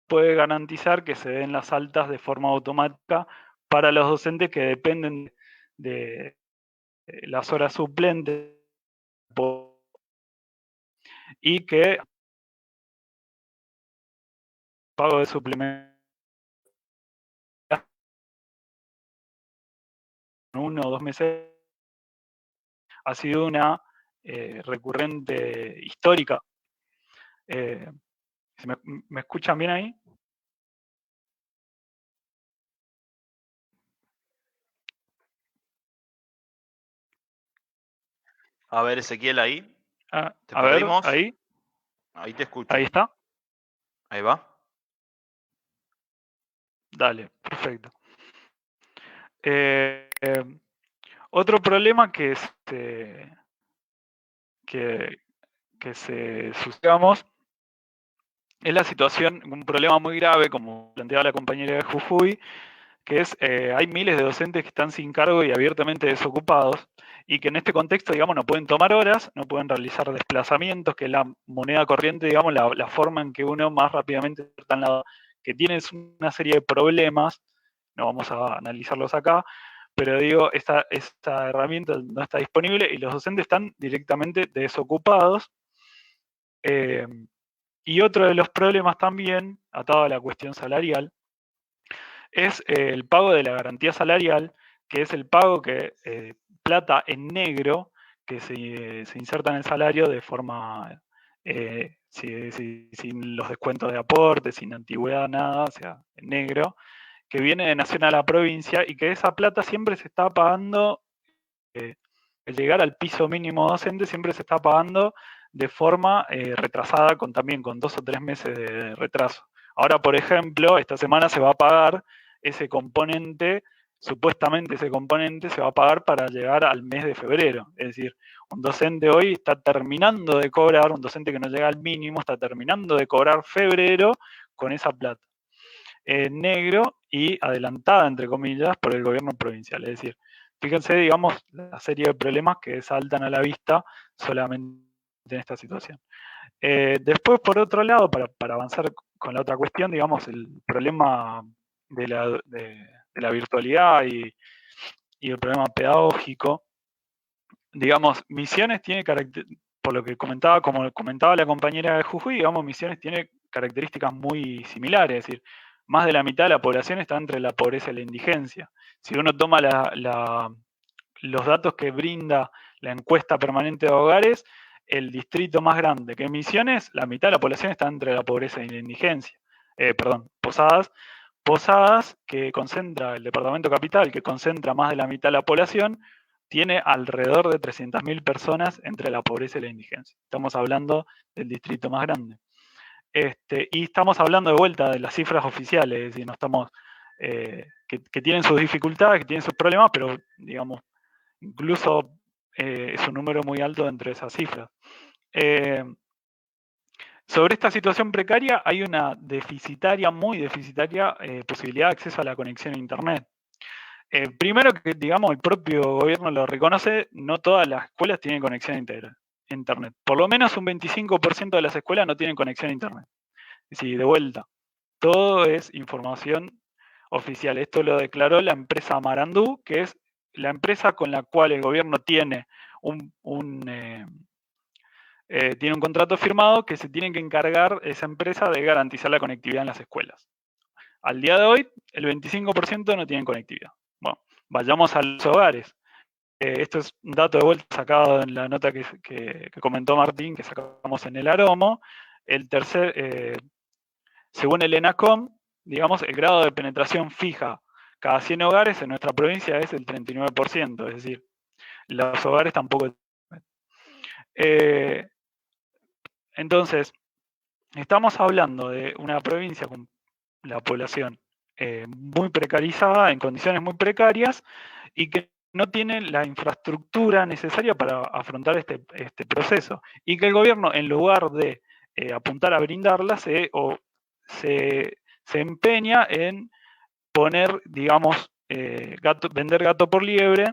puede garantizar que se den las altas de forma automática para los docentes que dependen de las horas suplentes y que pago de suplemento 1 o 2 meses ha sido una recurrente histórica. ¿Me escuchan bien ahí? A ver, Ezequiel, ahí. ¿Te A ver, perdimos? ahí. Ahí te escucho. Ahí está. Ahí va. Dale, perfecto. Otro problema que se suscitamos es la situación, un problema muy grave, como planteaba la compañera de Jujuy, que es, hay miles de docentes que están sin cargo y abiertamente desocupados, y que en este contexto, digamos, no pueden tomar horas, no pueden realizar desplazamientos, que es la moneda corriente, digamos, la forma en que uno más rápidamente está en lado, que tiene una serie de problemas, no vamos a analizarlos acá, pero digo, esta herramienta no está disponible y los docentes están directamente desocupados. Y otro de los problemas también, atado a la cuestión salarial, es el pago de la garantía salarial, que es el pago que plata en negro que se inserta en el salario de forma sin los descuentos de aporte, sin antigüedad, nada, o sea, en negro, que viene de nación a la provincia y que esa plata siempre se está pagando, el llegar al piso mínimo docente siempre se está pagando de forma retrasada, también con 2 o 3 meses de retraso. Ahora, por ejemplo, esta semana se va a pagar ese componente, supuestamente ese componente se va a pagar para llegar al mes de febrero. Es decir, un docente hoy está terminando de cobrar, un docente que no llega al mínimo, está terminando de cobrar febrero con esa plata. En negro y adelantada, entre comillas, por el gobierno provincial. Es decir, fíjense, digamos, la serie de problemas que saltan a la vista solamente en esta situación. Después, por otro lado, para avanzar con la otra cuestión, digamos, el problema de la virtualidad y el problema pedagógico, digamos, Misiones tiene por lo que comentaba, como comentaba la compañera de Jujuy, digamos, Misiones tiene características muy similares, es decir, más de la mitad de la población está entre la pobreza y la indigencia. Si uno toma los datos que brinda la encuesta permanente de hogares, el distrito más grande que Misiones, la mitad de la población está entre la pobreza y la indigencia. Posadas, que concentra el departamento capital, que concentra más de la mitad de la población, tiene alrededor de 300.000 personas entre la pobreza y la indigencia. Estamos hablando del distrito más grande. Y estamos hablando de vuelta de las cifras oficiales, es decir, no estamos, que tienen sus dificultades, que tienen sus problemas, pero digamos, incluso es un número muy alto entre esas cifras. Sobre esta situación precaria hay una muy deficitaria posibilidad de acceso a la conexión a Internet. Primero que, digamos, el propio gobierno lo reconoce, no todas las escuelas tienen conexión a Internet. Por lo menos un 25% de las escuelas no tienen conexión a Internet. Es decir, de vuelta, todo es información oficial. Esto lo declaró la empresa Marandú, que es la empresa con la cual el gobierno tiene tiene un contrato firmado que se tiene que encargar esa empresa de garantizar la conectividad en las escuelas. Al día de hoy, el 25% no tienen conectividad. Bueno, vayamos a los hogares. Esto es un dato de vuelta sacado en la nota que comentó Martín, que sacamos en el Aromo. Según el ENACOM, digamos, el grado de penetración fija cada 100 hogares en nuestra provincia es el 39%, es decir, los hogares tampoco. Entonces, estamos hablando de una provincia con la población muy precarizada, en condiciones muy precarias, y que no tiene la infraestructura necesaria para afrontar este proceso. Y que el gobierno, en lugar de apuntar a brindarla, se empeña en poner, digamos, vender gato por liebre,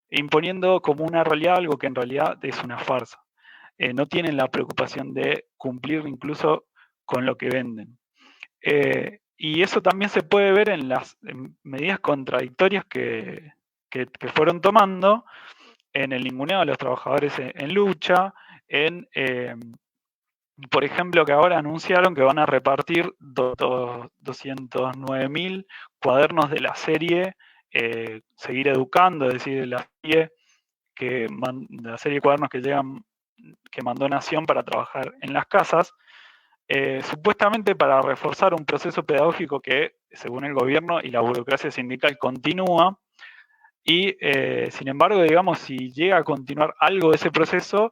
imponiendo como una realidad algo que en realidad es una farsa. No tienen la preocupación de cumplir incluso con lo que venden. Y eso también se puede ver en las medidas contradictorias que fueron tomando, en el ninguneo a los trabajadores en lucha, por ejemplo, que ahora anunciaron que van a repartir 209.000 cuadernos de la serie Seguir Educando, es decir, la serie de cuadernos que mandó Nación para trabajar en las casas, supuestamente para reforzar un proceso pedagógico que, según el gobierno y la burocracia sindical, continúa. Y, sin embargo, digamos, si llega a continuar algo de ese proceso,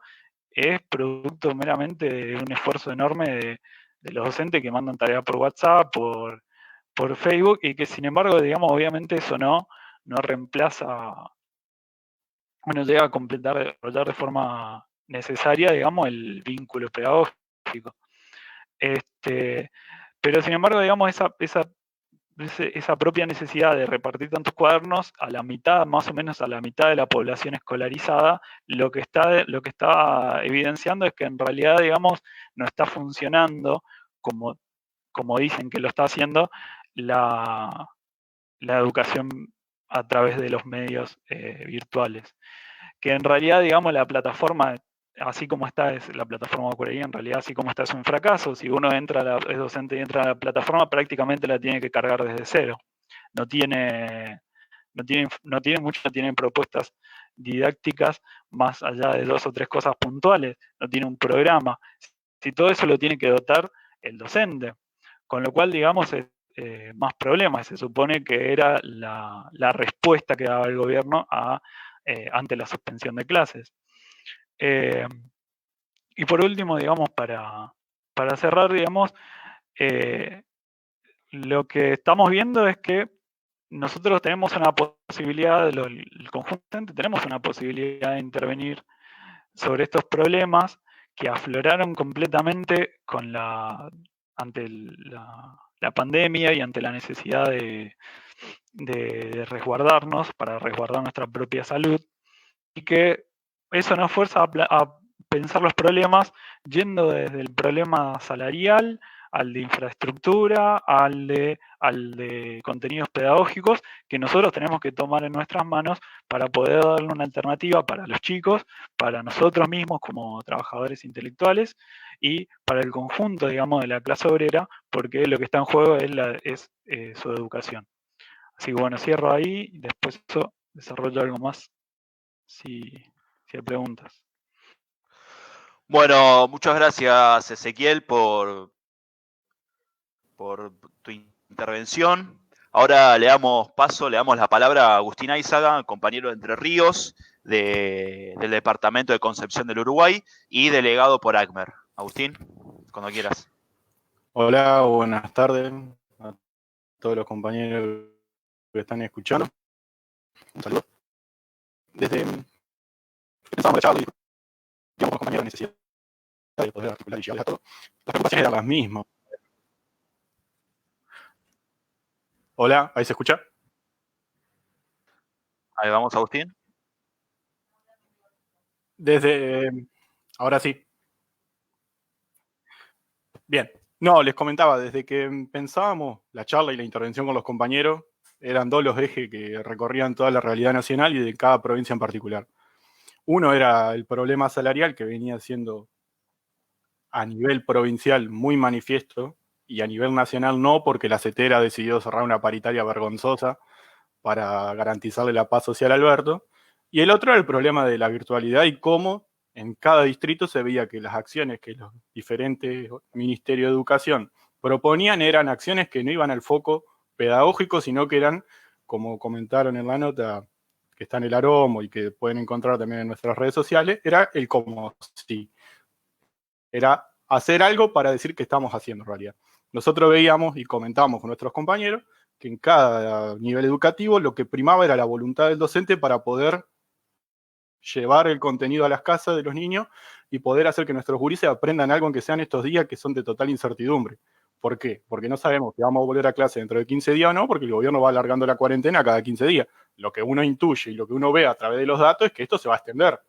es producto meramente de un esfuerzo enorme de los docentes que mandan tareas por WhatsApp, por Facebook, y que, sin embargo, digamos, obviamente eso no reemplaza, bueno, llega a completar, desarrollar de forma necesaria, digamos, el vínculo pedagógico. Pero sin embargo, digamos, esa propia necesidad de repartir tantos cuadernos a la mitad, más o menos a la mitad de la población escolarizada, lo que está evidenciando es que en realidad, digamos, no está funcionando como dicen que lo está haciendo la educación a través de los medios virtuales. Que en realidad, digamos, la plataforma, así como está, es la plataforma por ahí, en realidad, así como está, es un fracaso. Si uno es docente y entra a la plataforma, prácticamente la tiene que cargar desde cero. No tiene propuestas didácticas más allá de 2 o 3 cosas puntuales, no tiene un programa. Si todo eso lo tiene que dotar el docente, con lo cual, digamos, es más problemas. Se supone que era la respuesta que daba el gobierno ante la suspensión de clases. Y por último, digamos, para cerrar, digamos, lo que estamos viendo es que nosotros tenemos una posibilidad, el conjunto tenemos una posibilidad de intervenir sobre estos problemas que afloraron completamente ante la pandemia y ante la necesidad de resguardarnos, para resguardar nuestra propia salud, y que eso nos fuerza a pensar los problemas yendo desde el problema salarial al de infraestructura, al de contenidos pedagógicos, que nosotros tenemos que tomar en nuestras manos para poder darle una alternativa para los chicos, para nosotros mismos como trabajadores intelectuales y para el conjunto, digamos, de la clase obrera, porque lo que está en juego es su educación. Así que bueno, cierro ahí y después eso desarrollo algo más si hay preguntas. Bueno, muchas gracias, Ezequiel, por tu intervención. Ahora le damos la palabra a Agustín Aizaga, compañero de Entre Ríos, del Departamento de Concepción del Uruguay y delegado por ACMER. Agustín, cuando quieras. Hola, buenas tardes a todos los compañeros que están escuchando. Un saludo. Desde pensábamos de charla y digamos, los compañeros necesidad de poder articular y llevarles a todos. Las preocupaciones eran las mismas. Hola, ¿ahí se escucha? Ahí vamos, Agustín. Ahora sí. Bien. No, les comentaba, desde que pensábamos la charla y la intervención con los compañeros, eran dos los ejes que recorrían toda la realidad nacional y de cada provincia en particular. Uno era el problema salarial, que venía siendo a nivel provincial muy manifiesto, y a nivel nacional no, porque la CETERA decidió cerrar una paritaria vergonzosa para garantizarle la paz social a Alberto. Y el otro era el problema de la virtualidad y cómo en cada distrito se veía que las acciones que los diferentes ministerios de educación proponían eran acciones que no iban al foco pedagógico, sino que eran, como comentaron en la nota que está en el Aromo y que pueden encontrar también en nuestras redes sociales, era el como si. Era hacer algo para decir que estamos haciendo en realidad. Nosotros veíamos y comentábamos con nuestros compañeros que en cada nivel educativo lo que primaba era la voluntad del docente para poder llevar el contenido a las casas de los niños y poder hacer que nuestros gurises aprendan algo, aunque sean estos días que son de total incertidumbre. ¿Por qué? Porque no sabemos si vamos a volver a clase dentro de 15 días o no, porque el gobierno va alargando la cuarentena cada 15 días. Lo que uno intuye y lo que uno ve a través de los datos es que esto se va a extender.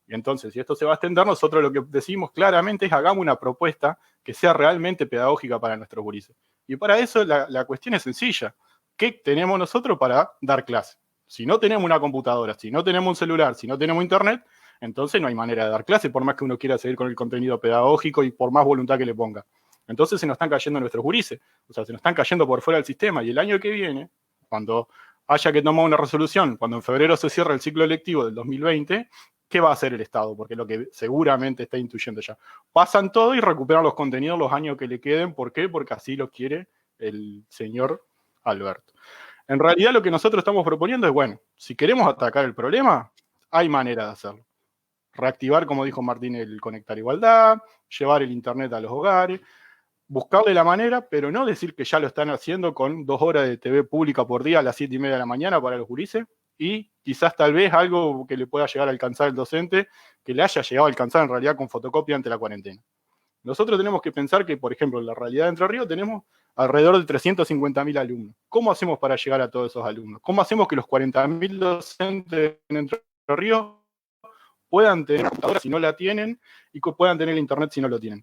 Y entonces, si esto se va a extender, nosotros lo que decimos claramente es hagamos una propuesta que sea realmente pedagógica para nuestros gurises. Y para eso la cuestión es sencilla. ¿Qué tenemos nosotros para dar clase? Si no tenemos una computadora, si no tenemos un celular, si no tenemos internet, entonces no hay manera de dar clase, por más que uno quiera seguir con el contenido pedagógico y por más voluntad que le ponga. Entonces se nos están cayendo nuestros gurises, o sea, se nos están cayendo por fuera del sistema. Y el año que viene, cuando haya que tomar una resolución, cuando en febrero se cierre el ciclo lectivo del 2020, ¿qué va a hacer el Estado? Porque es lo que seguramente está intuyendo ya. Pasan todo y recuperan los contenidos los años que le queden. ¿Por qué? Porque así lo quiere el señor Alberto. En realidad lo que nosotros estamos proponiendo es, bueno, si queremos atacar el problema, hay manera de hacerlo. Reactivar, como dijo Martín, el Conectar Igualdad, llevar el internet a los hogares, buscarle la manera, pero no decir que ya lo están haciendo con 2 horas de TV pública por día a las 7:30 de la mañana para los gurises, y quizás tal vez algo que le pueda llegar a alcanzar el docente, que le haya llegado a alcanzar en realidad con fotocopia ante la cuarentena. Nosotros tenemos que pensar que, por ejemplo, en la realidad de Entre Ríos tenemos alrededor de 350.000 alumnos. ¿Cómo hacemos para llegar a todos esos alumnos? ¿Cómo hacemos que los 40.000 docentes en Entre Ríos puedan tener computadora si no la tienen y que puedan tener internet si no lo tienen?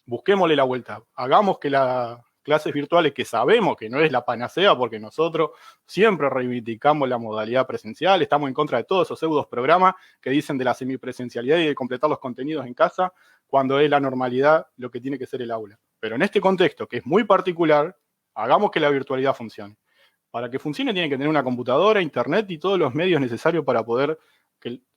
Busquémosle la vuelta. Hagamos que las clases virtuales, que sabemos que no es la panacea, porque nosotros siempre reivindicamos la modalidad presencial, estamos en contra de todos esos pseudos programas que dicen de la semipresencialidad y de completar los contenidos en casa, cuando es la normalidad lo que tiene que ser el aula. Pero en este contexto, que es muy particular, hagamos que la virtualidad funcione. Para que funcione tiene que tener una computadora, internet y todos los medios necesarios para poder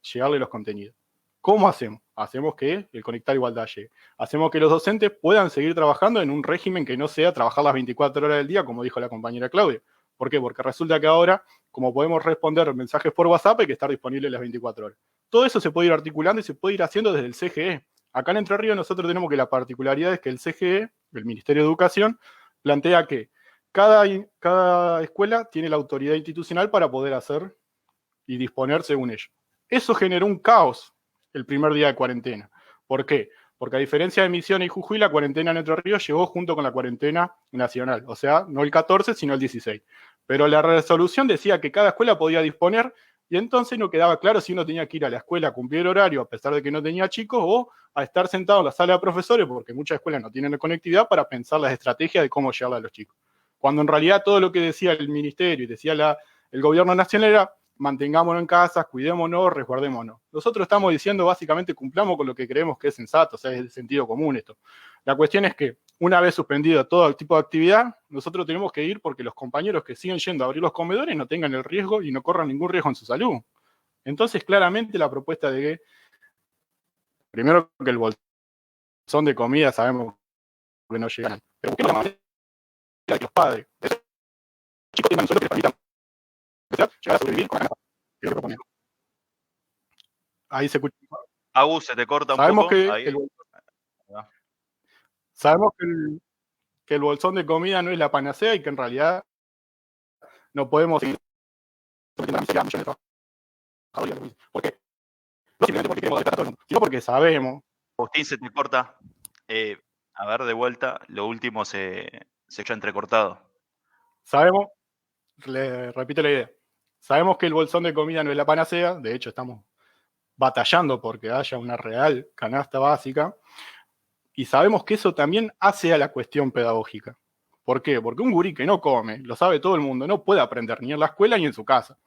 llegarle los contenidos. ¿Cómo hacemos? Hacemos que el Conectar Igualdad llegue. Hacemos que los docentes puedan seguir trabajando en un régimen que no sea trabajar las 24 horas del día, como dijo la compañera Claudia. ¿Por qué? Porque resulta que ahora, como podemos responder mensajes por WhatsApp, hay que estar disponible las 24 horas. Todo eso se puede ir articulando y se puede ir haciendo desde el CGE. Acá en Entre Ríos nosotros tenemos que la particularidad es que el CGE, el Ministerio de Educación, plantea que cada escuela tiene la autoridad institucional para poder hacer y disponer según ello. Eso generó un caos el primer día de cuarentena. ¿Por qué? Porque a diferencia de Misiones y Jujuy, la cuarentena en Entre Ríos llegó junto con la cuarentena nacional. O sea, no el 14, sino el 16. Pero la resolución decía que cada escuela podía disponer y entonces no quedaba claro si uno tenía que ir a la escuela a cumplir horario a pesar de que no tenía chicos o a estar sentado en la sala de profesores, porque muchas escuelas no tienen la conectividad para pensar las estrategias de cómo llegarle a los chicos. Cuando en realidad todo lo que decía el ministerio y decía el gobierno nacional era mantengámonos en casa, cuidémonos, resguardémonos. Nosotros estamos diciendo básicamente cumplamos con lo que creemos que es sensato, o sea, es de sentido común esto. La cuestión es que una vez suspendido todo tipo de actividad, nosotros tenemos que ir porque los compañeros que siguen yendo a abrir los comedores no tengan el riesgo y no corran ningún riesgo en su salud. Entonces, claramente la propuesta de que, primero que el bolsón de comida sabemos que no llegan, pero busquemos la manera de que los padres de esos chicos tengan sueldo que les permitan llegar a sobrevivir con la que proponemos. Ahí se escucha. Agus, se te corta un Sabemos poco. que Ahí. Sabemos que el bolsón de comida no es la panacea y que en realidad no podemos seguir sometiendo a miseria a millones de trabajadores. ¿Por qué? No simplemente porque queremos dar plata a todo el mundo, sino porque sabemos. Agustín, se te corta. A ver, de vuelta, lo último se echó entrecortado. Sabemos, le repito la idea, sabemos que el bolsón de comida no es la panacea, de hecho estamos batallando porque haya una real canasta básica, y sabemos que eso también hace a la cuestión pedagógica. ¿Por qué? Porque un gurí que no come, lo sabe todo el mundo, no puede aprender ni en la escuela ni en su casa.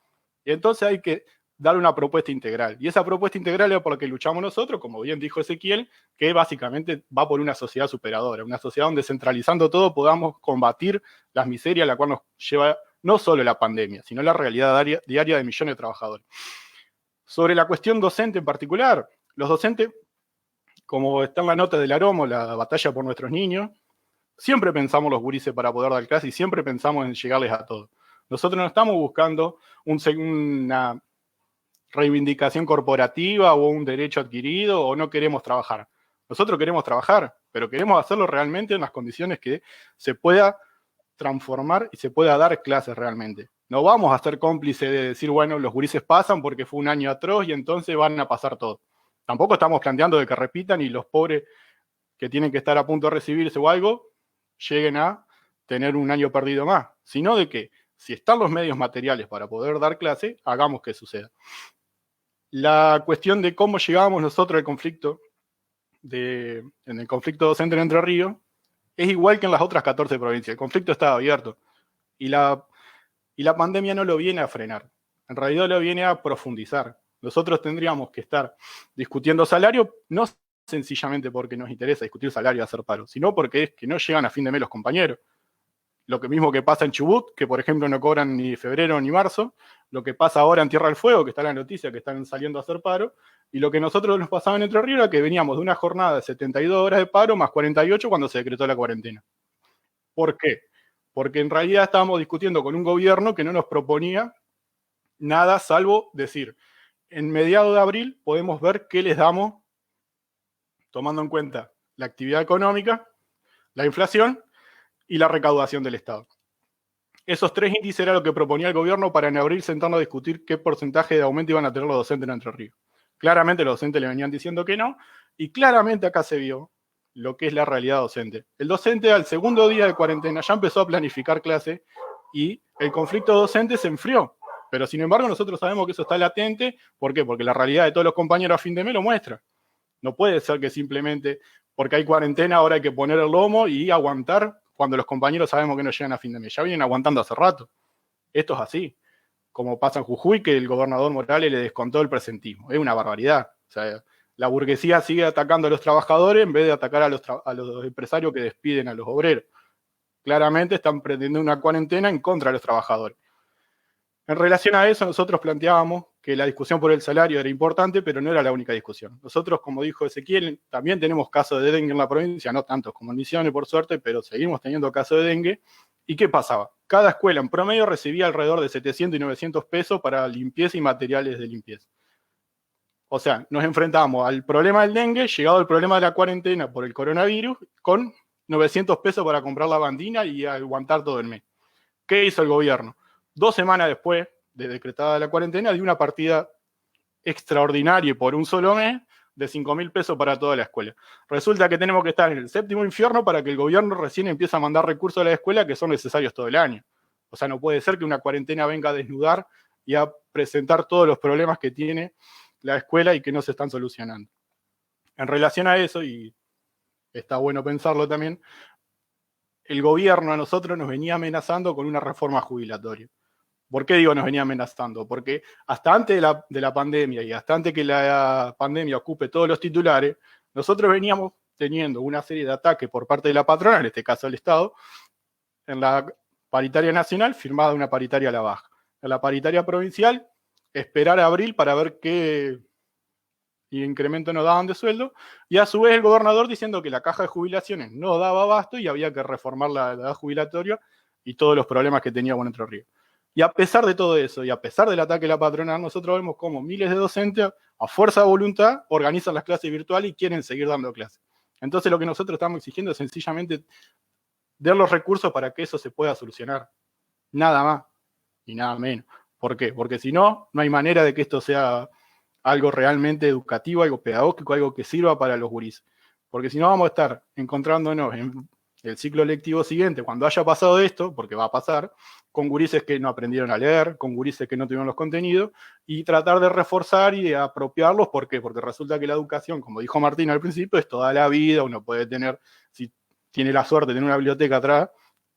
Y entonces hay que dar una propuesta integral. Y esa propuesta integral es por la que luchamos nosotros, como bien dijo Ezequiel, que básicamente va por una sociedad superadora, una sociedad donde centralizando todo podamos combatir las miserias a la cual nos lleva no solo la pandemia, sino la realidad diaria de millones de trabajadores. Sobre la cuestión docente en particular, los docentes, como está en la nota del Aromo, la batalla por nuestros niños, siempre pensamos los gurises para poder dar clase y siempre pensamos en llegarles a todos. Nosotros no estamos buscando una reivindicación corporativa o un derecho adquirido o no queremos trabajar. Nosotros queremos trabajar, pero queremos hacerlo realmente en las condiciones que se pueda transformar y se pueda dar clases realmente. No vamos a ser cómplices de decir, bueno, los gurises pasan porque fue un año atroz y entonces van a pasar todo. Tampoco estamos planteando de que repitan y los pobres que tienen que estar a punto de recibirse o algo, lleguen a tener un año perdido más, sino de que si están los medios materiales para poder dar clase, hagamos que suceda. La cuestión de cómo llegábamos nosotros al conflicto, en el conflicto docente en Entre Ríos, es igual que en las otras 14 provincias. El conflicto estaba abierto y la pandemia no lo viene a frenar, en realidad lo viene a profundizar. Nosotros tendríamos que estar discutiendo salario, no sencillamente porque nos interesa discutir salario y hacer paro, sino porque es que no llegan a fin de mes los compañeros. Lo que mismo que pasa en Chubut, que por ejemplo no cobran ni febrero ni marzo, lo que pasa ahora en Tierra del Fuego, que está en la noticia, que están saliendo a hacer paro, y lo que nosotros nos pasaba en Entre Ríos era que veníamos de una jornada de 72 horas de paro más 48 cuando se decretó la cuarentena. ¿Por qué? Porque en realidad estábamos discutiendo con un gobierno que no nos proponía nada salvo decir, en mediados de abril podemos ver qué les damos, tomando en cuenta la actividad económica, la inflación y la recaudación del Estado. Esos tres índices era lo que proponía el gobierno para en abril sentarnos a discutir qué porcentaje de aumento iban a tener los docentes en Entre Ríos. Claramente los docentes le venían diciendo que no, y claramente acá se vio lo que es la realidad docente. El docente al segundo día de cuarentena ya empezó a planificar clase y el conflicto docente se enfrió. Pero sin embargo nosotros sabemos que eso está latente. ¿Por qué? Porque la realidad de todos los compañeros a fin de mes lo muestra. No puede ser que simplemente porque hay cuarentena ahora hay que poner el lomo y aguantar cuando los compañeros sabemos que no llegan a fin de mes. Ya vienen aguantando hace rato. Esto es así. Como pasa en Jujuy, que el gobernador Morales le descontó el presentismo. Es una barbaridad. O sea, la burguesía sigue atacando a los trabajadores en vez de atacar a los empresarios que despiden a los obreros. Claramente están pretendiendo una cuarentena en contra de los trabajadores. En relación a eso, nosotros planteábamos que la discusión por el salario era importante, pero no era la única discusión. Nosotros, como dijo Ezequiel, también tenemos casos de dengue en la provincia, no tantos como en Misiones, por suerte, pero seguimos teniendo casos de dengue. ¿Y qué pasaba? Cada escuela en promedio recibía alrededor de 700 y 900 pesos para limpieza y materiales de limpieza. O sea, nos enfrentamos al problema del dengue, llegado el problema de la cuarentena por el coronavirus, con 900 pesos para comprar la bandina y aguantar todo el mes. ¿Qué hizo el gobierno? 2 semanas después de decretada la cuarentena, dio una partida extraordinaria por un solo mes de 5.000 pesos para toda la escuela. Resulta que tenemos que estar en el séptimo infierno para que el gobierno recién empiece a mandar recursos a la escuela que son necesarios todo el año. O sea, no puede ser que una cuarentena venga a desnudar y a presentar todos los problemas que tiene la escuela y que no se están solucionando. En relación a eso, y está bueno pensarlo también, el gobierno a nosotros nos venía amenazando con una reforma jubilatoria. ¿Por qué digo nos venía amenazando? Porque hasta antes de la pandemia y hasta antes que la pandemia ocupe todos los titulares, nosotros veníamos teniendo una serie de ataques por parte de la patronal, en este caso el Estado, en la paritaria nacional, firmada una paritaria a la baja. En la paritaria provincial, esperar a abril para ver qué incremento nos daban de sueldo, y a su vez el gobernador diciendo que la caja de jubilaciones no daba abasto y había que reformar la edad jubilatoria y todos los problemas que tenía Entre Ríos. Y a pesar de todo eso, y a pesar del ataque de la patronal, nosotros vemos cómo miles de docentes, a fuerza de voluntad, organizan las clases virtuales y quieren seguir dando clases. Entonces lo que nosotros estamos exigiendo es sencillamente dar los recursos para que eso se pueda solucionar. Nada más y nada menos. ¿Por qué? Porque si no, no hay manera de que esto sea algo realmente educativo, algo pedagógico, algo que sirva para los gurises. Porque si no vamos a estar encontrándonos en el ciclo lectivo siguiente, cuando haya pasado esto, porque va a pasar, con gurises que no aprendieron a leer, con gurises que no tuvieron los contenidos, y tratar de reforzar y de apropiarlos. ¿Por qué? Porque resulta que la educación, como dijo Martín al principio, es toda la vida. Uno puede tener, si tiene la suerte de tener una biblioteca atrás,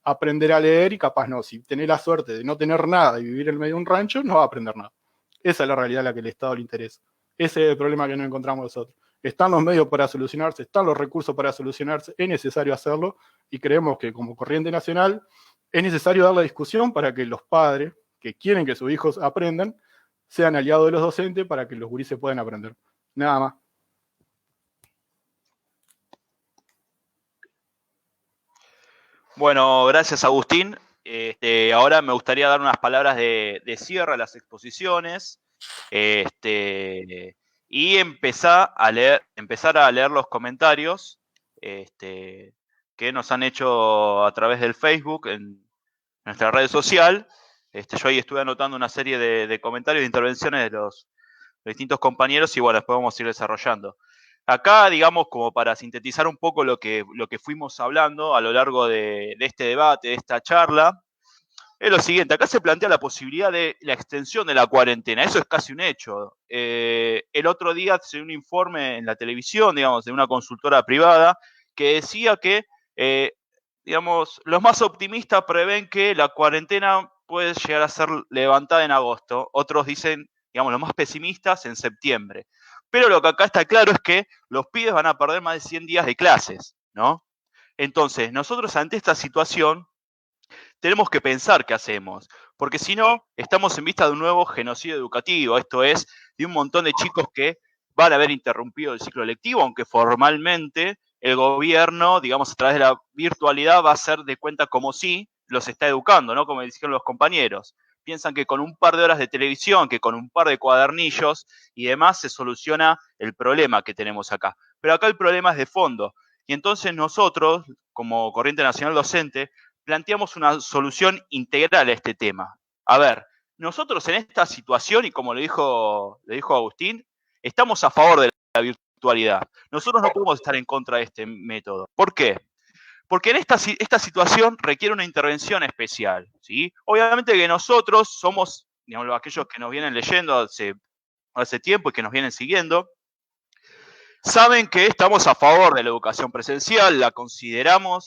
aprender a leer, y capaz no. Si tiene la suerte de no tener nada y vivir en medio de un rancho, no va a aprender nada. Esa es la realidad a la que el Estado le interesa. Ese es el problema que no encontramos nosotros. Están los medios para solucionarse, están los recursos para solucionarse, es necesario hacerlo, y creemos que como Corriente Nacional es necesario dar la discusión para que los padres que quieren que sus hijos aprendan sean aliados de los docentes para que los gurises puedan aprender. Nada más. Bueno, gracias Agustín. Ahora me gustaría dar unas palabras de cierre a las exposiciones. y empezar a leer los comentarios que nos han hecho a través del Facebook, en nuestra red social. Yo ahí estuve anotando una serie de comentarios, de intervenciones de los distintos compañeros, y bueno, después vamos a ir desarrollando. Acá, digamos, como para sintetizar un poco lo que fuimos hablando a lo largo de este debate, de esta charla, es lo siguiente. Acá se plantea la posibilidad de la extensión de la cuarentena. Eso es casi un hecho. El otro día se dio un informe en la televisión, digamos, de una consultora privada, que decía que, digamos, los más optimistas prevén que la cuarentena puede llegar a ser levantada en agosto. Otros dicen, digamos, los más pesimistas, en septiembre. Pero lo que acá está claro es que los pibes van a perder más de 100 días de clases, ¿no? Entonces, nosotros ante esta situación tenemos que pensar qué hacemos, porque si no, estamos en vista de un nuevo genocidio educativo, esto es, de un montón de chicos que van a haber interrumpido el ciclo lectivo, aunque formalmente el gobierno, digamos, a través de la virtualidad va a hacer de cuenta como si los está educando, ¿no? Como dijeron los compañeros. Piensan que con un par de horas de televisión, que con un par de cuadernillos y demás se soluciona el problema que tenemos acá. Pero acá el problema es de fondo. Y entonces nosotros, como Corriente Nacional Docente, planteamos una solución integral a este tema. A ver, nosotros en esta situación, y como le dijo Agustín, estamos a favor de la virtualidad. Nosotros no podemos estar en contra de este método. ¿Por qué? Porque en esta situación requiere una intervención especial, ¿sí? Obviamente que nosotros somos, digamos, aquellos que nos vienen leyendo hace tiempo y que nos vienen siguiendo, saben que estamos a favor de la educación presencial, la consideramos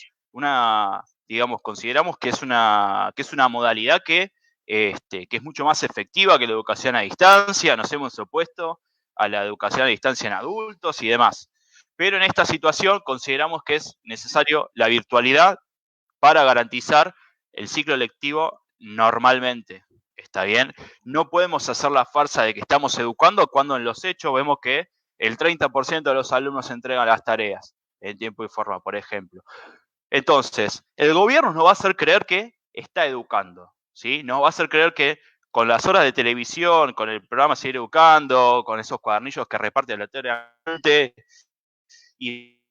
consideramos que es una modalidad que es mucho más efectiva que la educación a distancia. Nos hemos opuesto a la educación a distancia en adultos y demás. Pero en esta situación consideramos que es necesario la virtualidad para garantizar el ciclo lectivo normalmente. ¿Está bien? No podemos hacer la farsa de que estamos educando cuando en los hechos vemos que el 30% de los alumnos entregan las tareas en tiempo y forma, por ejemplo. Entonces, el gobierno nos va a hacer creer que está educando, ¿sí? Nos va a hacer creer que con las horas de televisión, con el programa Seguir Educando, con esos cuadernillos que reparte aleatoriamente, y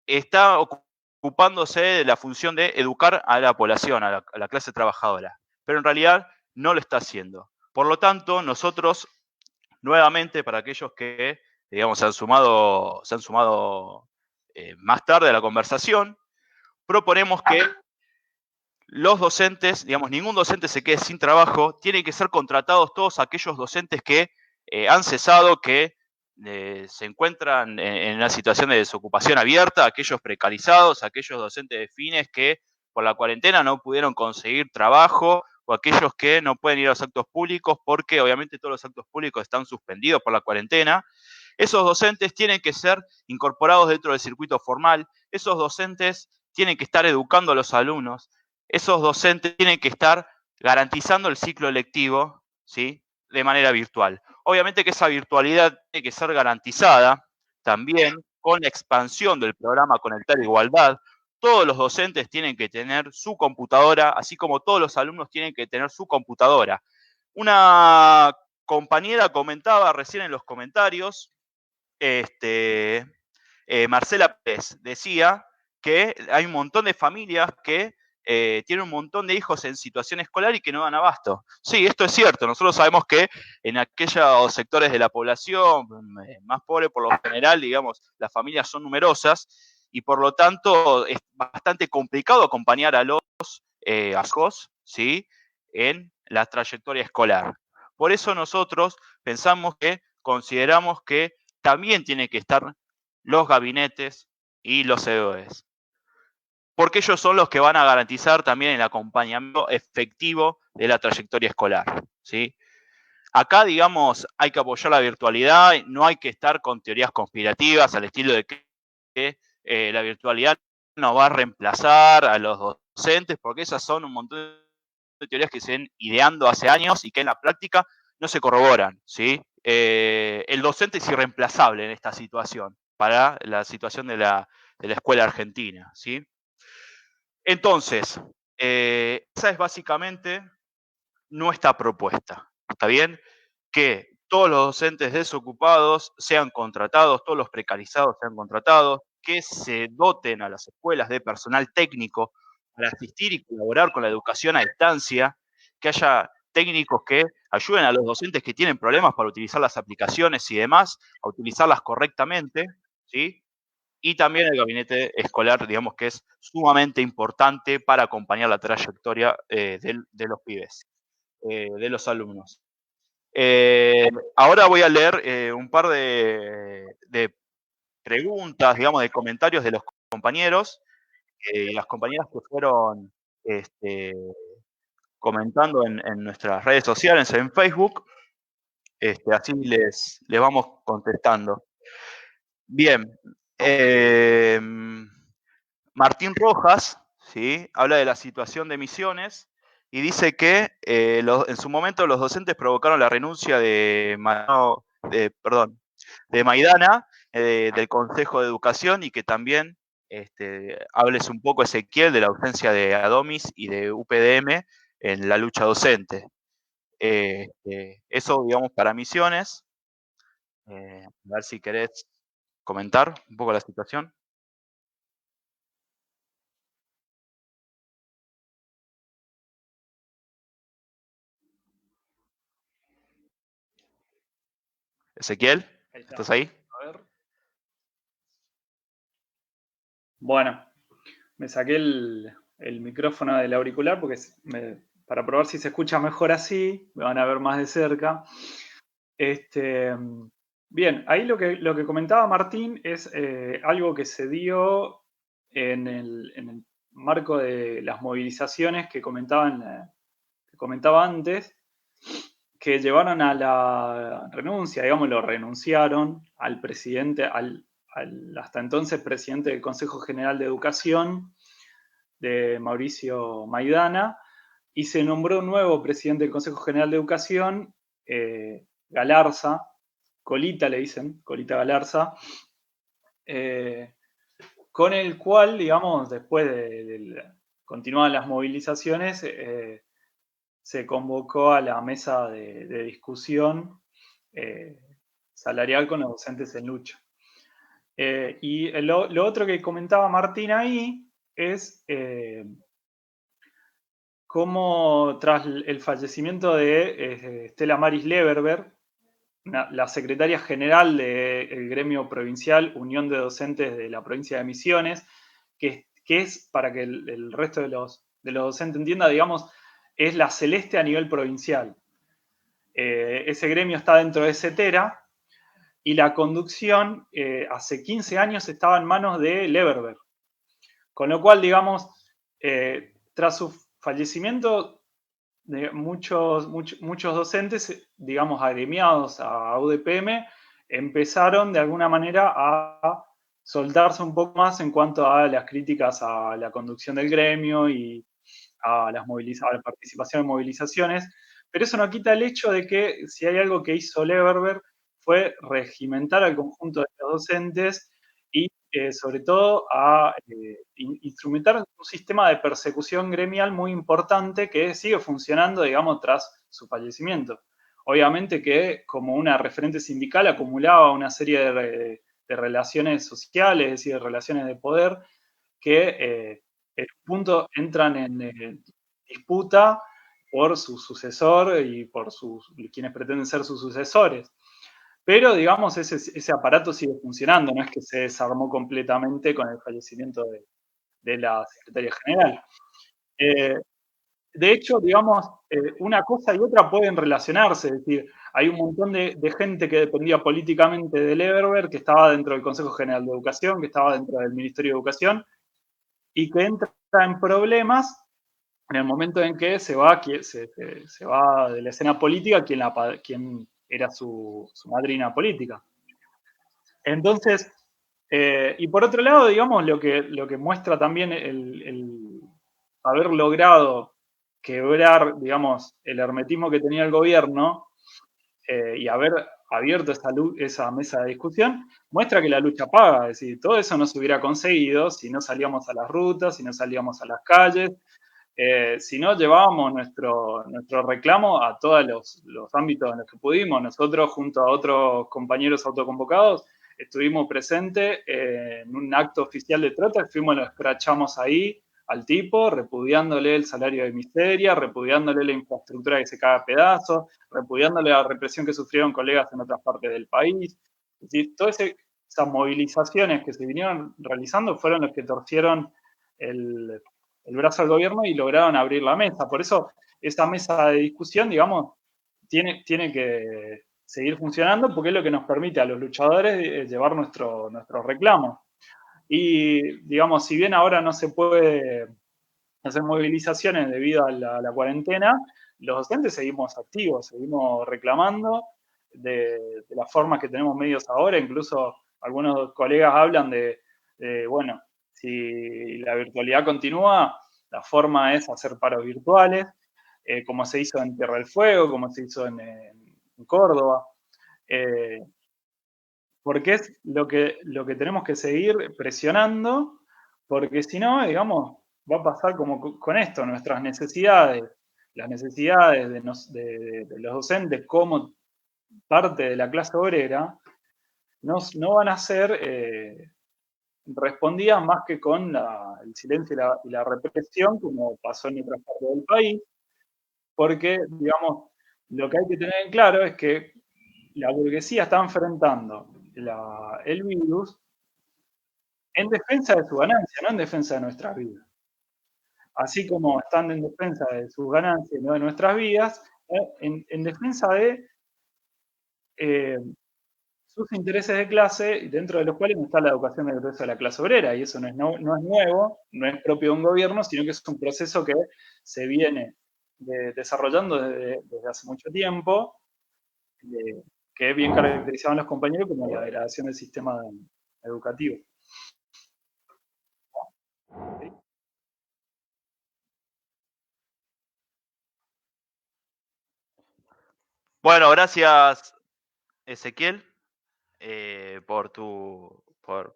está ocupándose de la función de educar a la población, a la clase trabajadora. Pero en realidad no lo está haciendo. Por lo tanto, nosotros, nuevamente, para aquellos que, digamos, se han sumado más tarde a la conversación, proponemos que los docentes, digamos, ningún docente se quede sin trabajo, tienen que ser contratados todos aquellos docentes que han cesado, que se encuentran en una situación de desocupación abierta, aquellos precarizados, aquellos docentes de fines que por la cuarentena no pudieron conseguir trabajo, o aquellos que no pueden ir a los actos públicos porque obviamente todos los actos públicos están suspendidos por la cuarentena. Esos docentes tienen que ser incorporados dentro del circuito formal, esos docentes tienen que estar educando a los alumnos, esos docentes tienen que estar garantizando el ciclo lectivo, ¿sí?, de manera virtual. Obviamente que esa virtualidad tiene que ser garantizada también con la expansión del programa Conectar Igualdad. Todos los docentes tienen que tener su computadora, así como todos los alumnos tienen que tener su computadora. Una compañera comentaba recién en los comentarios, Marcela Pérez decía que hay un montón de familias que tienen un montón de hijos en situación escolar y que no dan abasto. Sí, esto es cierto. Nosotros sabemos que en aquellos sectores de la población más pobre, por lo general, digamos, las familias son numerosas y por lo tanto es bastante complicado acompañar a los hijos, ¿sí?, en la trayectoria escolar. Por eso nosotros consideramos que también tienen que estar los gabinetes y los COEs, porque ellos son los que van a garantizar también el acompañamiento efectivo de la trayectoria escolar, ¿sí? Acá, digamos, hay que apoyar la virtualidad, no hay que estar con teorías conspirativas al estilo de que la virtualidad no va a reemplazar a los docentes, porque esas son un montón de teorías que se ven ideando hace años y que en la práctica no se corroboran, ¿sí? El docente es irreemplazable en esta situación, para la situación de la escuela argentina, ¿sí? Entonces, esa es básicamente nuestra propuesta, ¿está bien? Que todos los docentes desocupados sean contratados, todos los precarizados sean contratados, que se doten a las escuelas de personal técnico para asistir y colaborar con la educación a distancia, que haya técnicos que ayuden a los docentes que tienen problemas para utilizar las aplicaciones y demás, a utilizarlas correctamente, ¿sí? Y también el gabinete escolar, digamos que es sumamente importante para acompañar la trayectoria de los pibes, de los alumnos. Ahora voy a leer un par de preguntas, digamos, de comentarios de los compañeros y las compañeras que fueron comentando en nuestras redes sociales, en Facebook. Así les vamos contestando. Bien. Martín Rojas, ¿sí? Habla de la situación de Misiones y dice que en su momento los docentes provocaron la renuncia de Maidana, del Consejo de Educación, y que también hables un poco, Ezequiel, de la ausencia de ADOMIS y de UPDM en la lucha docente. Eso, digamos, para Misiones. A ver si querés comentar un poco la situación. Ezequiel, ¿estás ahí? A ver. Bueno, me saqué el micrófono del auricular porque para probar si se escucha mejor así, me van a ver más de cerca. Bien, ahí lo que comentaba Martín es algo que se dio en el marco de las movilizaciones que comentaba antes, que llevaron a la renuncia, digamos, lo renunciaron al presidente, al hasta entonces presidente del Consejo General de Educación, de Mauricio Maidana, y se nombró un nuevo presidente del Consejo General de Educación, Galarza, Colita le dicen, Colita Galarza, con el cual, digamos, después de continuadas las movilizaciones, se convocó a la mesa de discusión salarial con los docentes en lucha. Y lo otro que comentaba Martín ahí es cómo tras el fallecimiento de Estela Maris Leverberg, la secretaria general del gremio provincial Unión de Docentes de la provincia de Misiones, que es, para que el resto de los docentes entienda, digamos, es la celeste a nivel provincial. Ese gremio está dentro de CETERA y la conducción hace 15 años estaba en manos de Leverberg. Con lo cual, digamos, tras su fallecimiento, muchos docentes, digamos, agremiados a UDPM, empezaron de alguna manera a soltarse un poco más en cuanto a las críticas a la conducción del gremio y a la participación en movilizaciones, pero eso no quita el hecho de que si hay algo que hizo Leverberg fue regimentar al conjunto de los docentes y sobre todo a instrumentar un sistema de persecución gremial muy importante que sigue funcionando, digamos, tras su fallecimiento. Obviamente que como una referente sindical acumulaba una serie de relaciones sociales, es decir, de relaciones de poder, que en un punto entran en disputa por su sucesor y por quienes pretenden ser sus sucesores. Pero, digamos, ese aparato sigue funcionando, no es que se desarmó completamente con el fallecimiento de la secretaria general. De hecho, digamos, una cosa y otra pueden relacionarse, es decir, hay un montón de gente que dependía políticamente de Leverberg, que estaba dentro del Consejo General de Educación, que estaba dentro del Ministerio de Educación, y que entra en problemas en el momento en que se va de la escena política quien era su madrina política. Entonces, y por otro lado, digamos, lo que muestra también el haber logrado quebrar, digamos, el hermetismo que tenía el gobierno y haber abierto esa mesa de discusión, muestra que la lucha paga. Es decir, todo eso no se hubiera conseguido si no salíamos a las rutas, si no salíamos a las calles, Si no, llevábamos nuestro reclamo a todos los ámbitos en los que pudimos. Nosotros, junto a otros compañeros autoconvocados, estuvimos presentes en un acto oficial de Trota, fuimos y lo escrachamos ahí al tipo, repudiándole el salario de miseria, repudiándole la infraestructura que se cae a pedazos, repudiándole la represión que sufrieron colegas en otras partes del país. Es decir, todas esas movilizaciones que se vinieron realizando fueron los que torcieron el brazo al gobierno y lograron abrir la mesa. Por eso esa mesa de discusión, digamos, tiene que seguir funcionando porque es lo que nos permite a los luchadores llevar nuestros reclamos. Y, digamos, si bien ahora no se puede hacer movilizaciones debido a la cuarentena, los docentes seguimos activos, seguimos reclamando de la forma que tenemos medios ahora. Incluso algunos colegas hablan de bueno, si la virtualidad continúa, la forma es hacer paros virtuales, como se hizo en Tierra del Fuego, como se hizo en Córdoba. Porque es lo que tenemos que seguir presionando, porque si no, digamos, va a pasar como con esto, nuestras necesidades, las necesidades de los docentes como parte de la clase obrera, no van a ser respondidas más que con el silencio y la represión, como pasó en otras partes del país, porque, digamos, lo que hay que tener en claro es que la burguesía está enfrentando el virus en defensa de su ganancia, no en defensa de nuestras vidas. Así como están en defensa de sus ganancias, no de nuestras vidas, en defensa de sus intereses de clase, dentro de los cuales no está la educación del grueso de la clase obrera, y eso no es nuevo, no es propio de un gobierno, sino que es un proceso que se viene desarrollando desde hace mucho tiempo, que es bien caracterizado en los compañeros como la degradación del sistema educativo. Bueno, gracias, Ezequiel, por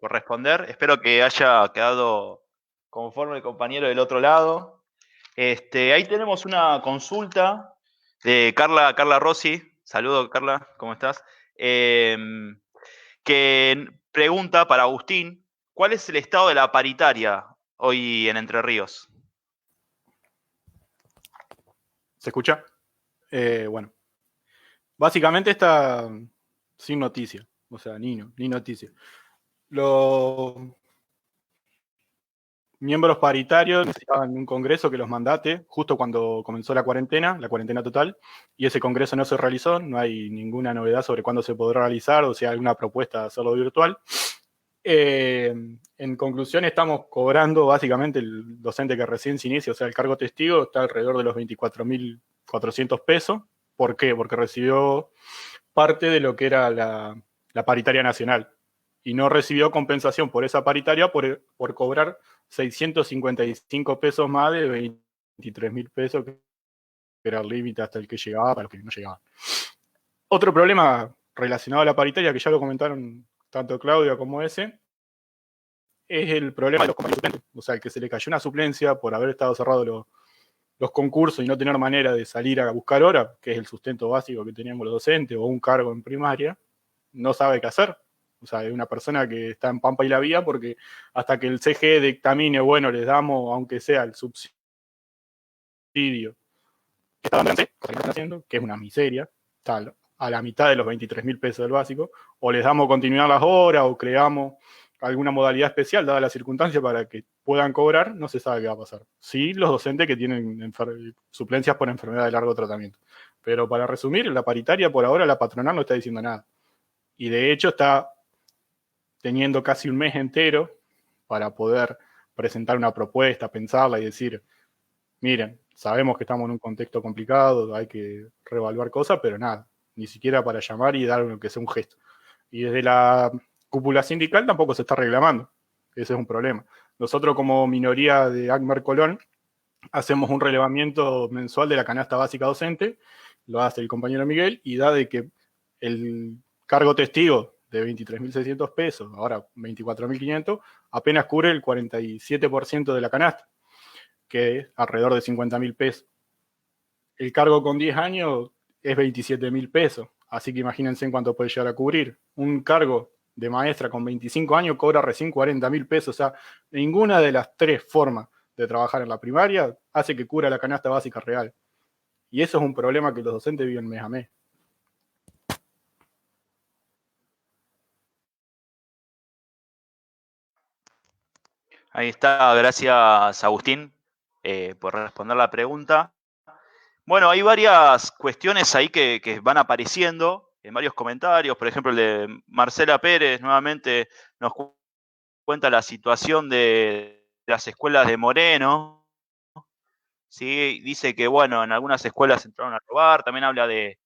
responder. Espero que haya quedado conforme el compañero del otro lado. Ahí tenemos una consulta de Carla Rossi. Saludo, Carla, ¿cómo estás? Que pregunta para Agustín, ¿cuál es el estado de la paritaria hoy en Entre Ríos? ¿Se escucha? Bueno, básicamente está sin noticia, o sea, ni noticia. Los miembros paritarios necesitaban un congreso que los mandate justo cuando comenzó la cuarentena total, y ese congreso no se realizó, no hay ninguna novedad sobre cuándo se podrá realizar o si hay alguna propuesta de hacerlo virtual. En conclusión, estamos cobrando básicamente el docente que recién se inicia, o sea, el cargo testigo está alrededor de los 24.400 pesos. ¿Por qué? Porque recibió parte de lo que era la paritaria nacional y no recibió compensación por esa paritaria por cobrar 655 pesos más de 23.000 pesos, que era el límite hasta el que llegaba para los que no llegaban. Otro problema relacionado a la paritaria, que ya lo comentaron tanto Claudia como ese, es el problema de los compañeros suplentes. O sea, que se le cayó una suplencia por haber estado cerrados los concursos y no tener manera de salir a buscar hora, que es el sustento básico que teníamos los docentes, o un cargo en primaria, no sabe qué hacer. O sea, es una persona que está en Pampa y la Vía porque hasta que el CGE dictamine, bueno, les damos, aunque sea el subsidio que está haciendo, que es una miseria, está a la mitad de los 23.000 pesos del básico, o les damos continuidad las horas, o creamos alguna modalidad especial, dada la circunstancia, para que puedan cobrar, no se sabe qué va a pasar. Sí, los docentes que tienen suplencias por enfermedad de largo tratamiento. Pero para resumir, la paritaria por ahora, la patronal no está diciendo nada. Y de hecho está teniendo casi un mes entero para poder presentar una propuesta, pensarla y decir, miren, sabemos que estamos en un contexto complicado, hay que reevaluar cosas, pero nada, ni siquiera para llamar y dar lo que sea un gesto. Y desde la cúpula sindical tampoco se está reclamando. Ese es un problema. Nosotros como minoría de ACMER Colón hacemos un relevamiento mensual de la canasta básica docente, lo hace el compañero Miguel, y da de que el cargo testigo de 23.600 pesos, ahora 24.500, apenas cubre el 47% de la canasta, que es alrededor de 50.000 pesos. El cargo con 10 años es 27.000 pesos, así que imagínense en cuánto puede llegar a cubrir. Un cargo de maestra con 25 años cobra recién 40.000 pesos, o sea, ninguna de las tres formas de trabajar en la primaria hace que cubra la canasta básica real. Y eso es un problema que los docentes viven mes a mes. Ahí está, gracias Agustín por responder la pregunta. Bueno, hay varias cuestiones ahí que van apareciendo en varios comentarios. Por ejemplo, el de Marcela Pérez nuevamente nos cuenta la situación de las escuelas de Moreno. ¿Sí? Dice que, bueno, en algunas escuelas entraron a robar. También habla de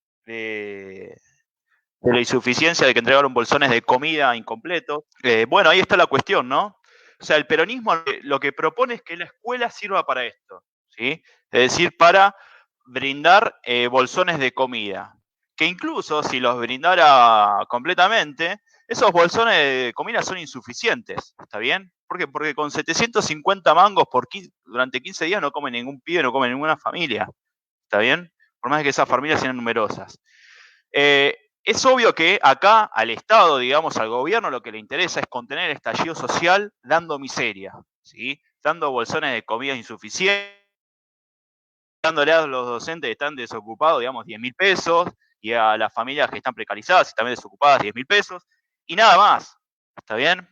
la insuficiencia de que entregaron bolsones de comida incompletos. Bueno, ahí está la cuestión, ¿no? O sea, el peronismo lo que propone es que la escuela sirva para esto, ¿sí? Es decir, para brindar bolsones de comida. Que incluso si los brindara completamente, esos bolsones de comida son insuficientes, ¿está bien? ¿Por qué? Porque con 750 mangos durante 15 días no come ningún pibe, no come ninguna familia, ¿está bien? Por más que esas familias sean numerosas. Es obvio que acá al Estado, digamos, al gobierno, lo que le interesa es contener el estallido social dando miseria, ¿sí? Dando bolsones de comida insuficientes, dándole a los docentes que están desocupados, digamos, 10.000 pesos, y a las familias que están precarizadas y también desocupadas, 10.000 pesos, y nada más, ¿está bien?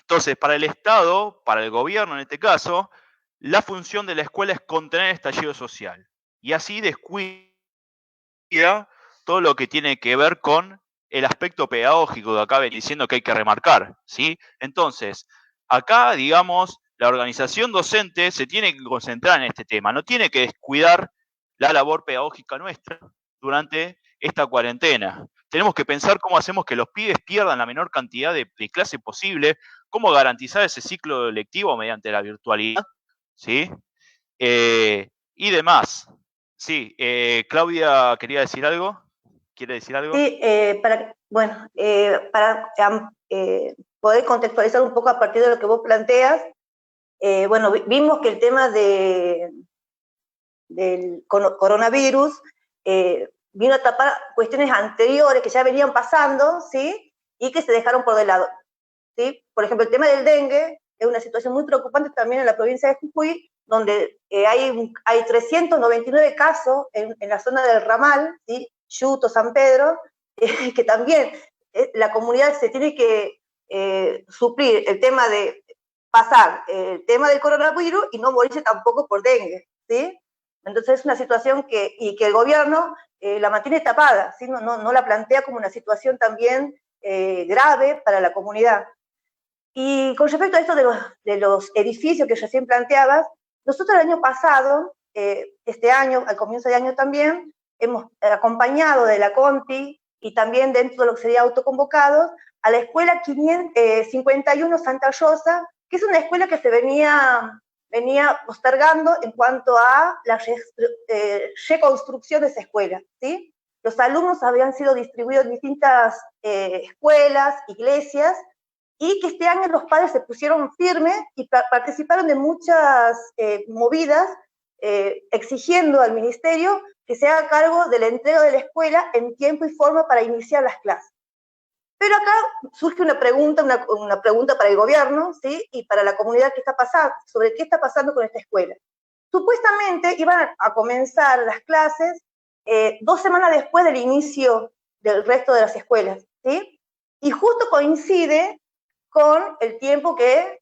Entonces, para el Estado, para el gobierno en este caso, la función de la escuela es contener el estallido social, y así descuida todo lo que tiene que ver con el aspecto pedagógico que acá ven diciendo que hay que remarcar, ¿sí? Entonces, acá, digamos, la organización docente se tiene que concentrar en este tema, no tiene que descuidar la labor pedagógica nuestra durante esta cuarentena. Tenemos que pensar cómo hacemos que los pibes pierdan la menor cantidad de clase posible, cómo garantizar ese ciclo lectivo mediante la virtualidad, ¿sí? Y demás. Sí, Claudia quería decir algo. ¿Quiere decir algo? Sí, para poder contextualizar un poco a partir de lo que vos planteas, bueno, vimos que el tema del coronavirus vino a tapar cuestiones anteriores que ya venían pasando, ¿sí? Y que se dejaron por de lado, ¿sí? Por ejemplo, el tema del dengue es una situación muy preocupante también en la provincia de Jujuy, donde hay 399 casos en la zona del Ramal, ¿sí? Yuto, San Pedro, que también la comunidad se tiene que suplir el tema de pasar el tema del coronavirus y no morirse tampoco por dengue, ¿sí? Entonces es una situación que el gobierno la mantiene tapada, ¿sí? No la plantea como una situación también grave para la comunidad. Y con respecto a esto de los edificios que recién planteabas, nosotros el año pasado, este año, al comienzo de año también, hemos acompañado de la CONTI y también dentro de lo que sería autoconvocados a la escuela 51 Santa Rosa, que es una escuela que se venía postergando en cuanto a la reconstrucción de esa escuela, ¿sí? Los alumnos habían sido distribuidos en distintas escuelas, iglesias, y que este año los padres se pusieron firmes y participaron de muchas movidas exigiendo al ministerio que se haga cargo de la entrega de la escuela en tiempo y forma para iniciar las clases. Pero acá surge una pregunta para el gobierno, ¿sí? Y para la comunidad que está pasando, sobre qué está pasando con esta escuela. Supuestamente iban a comenzar las clases 2 semanas después del inicio del resto de las escuelas, ¿sí? Y justo coincide con el tiempo que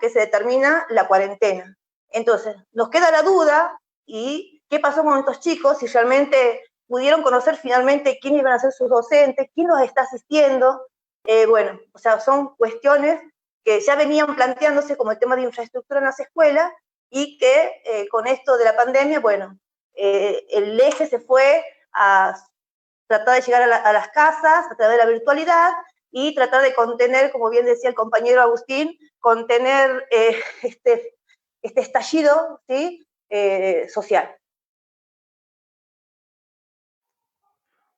se determina la cuarentena. Entonces, nos queda la duda, ¿y qué pasó con estos chicos? Si realmente pudieron conocer finalmente quiénes iban a ser sus docentes, quién los está asistiendo. Bueno, o sea, son cuestiones que ya venían planteándose como el tema de infraestructura en las escuelas y que con esto de la pandemia, bueno, el eje se fue a tratar de llegar a las casas a través de la virtualidad y tratar de contener, como bien decía el compañero Agustín, contener este estallido, ¿sí? Social.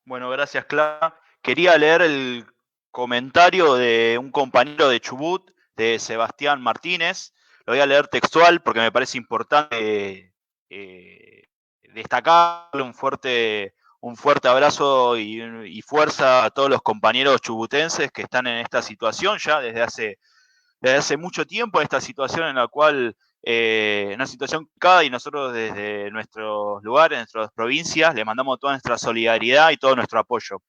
Bueno, gracias, Clara. Quería leer el comentario de un compañero de Chubut, de Sebastián Martínez. lo voy a leer textual porque me parece importante destacarle un fuerte abrazo y fuerza a todos los compañeros chubutenses que están en esta situación ya desde hace mucho tiempo, esta situación en la cual, una situación complicada, y nosotros desde nuestros lugares, nuestras provincias, le mandamos toda nuestra solidaridad y todo nuestro apoyo.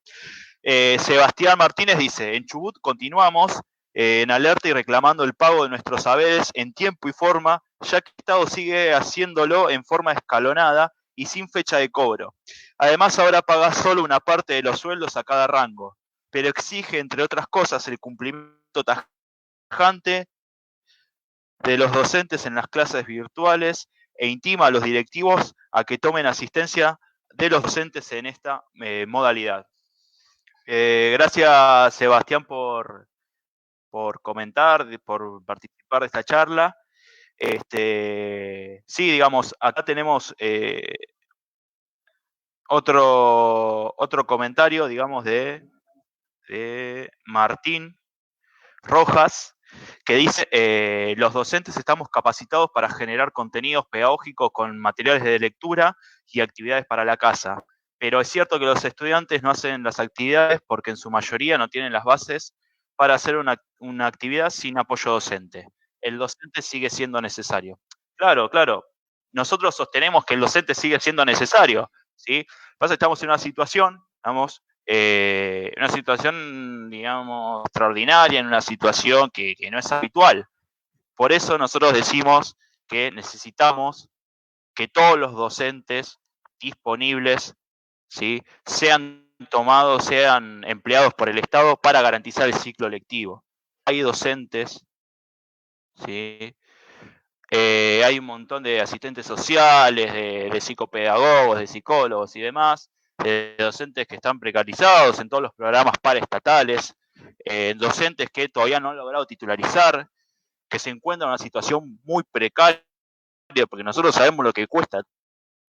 Sebastián Martínez dice, en Chubut continuamos en alerta y reclamando el pago de nuestros haberes en tiempo y forma, ya que el Estado sigue haciéndolo en forma escalonada y sin fecha de cobro. Además, ahora paga solo una parte de los sueldos a cada rango, pero exige, entre otras cosas, el cumplimiento tajante de los docentes en las clases virtuales e intima a los directivos a que tomen asistencia de los docentes en esta modalidad. Gracias, Sebastián, por comentar, por participar de esta charla. Sí, digamos, acá tenemos otro comentario, digamos, de Martín Rojas, que dice, los docentes estamos capacitados para generar contenidos pedagógicos con materiales de lectura y actividades para la casa, pero es cierto que los estudiantes no hacen las actividades porque en su mayoría no tienen las bases para hacer una actividad sin apoyo docente. El docente sigue siendo necesario. Claro, nosotros sostenemos que el docente sigue siendo necesario, ¿sí? Pasa que estamos en una situación, digamos, extraordinaria, en una situación que no es habitual. Por eso nosotros decimos que necesitamos que todos los docentes disponibles, ¿sí?, sean tomados, sean empleados por el Estado para garantizar el ciclo lectivo. Hay docentes, ¿sí? Hay un montón de asistentes sociales, de psicopedagogos, de psicólogos y demás, de docentes que están precarizados en todos los programas paraestatales, docentes que todavía no han logrado titularizar, que se encuentran en una situación muy precaria, porque nosotros sabemos lo que cuesta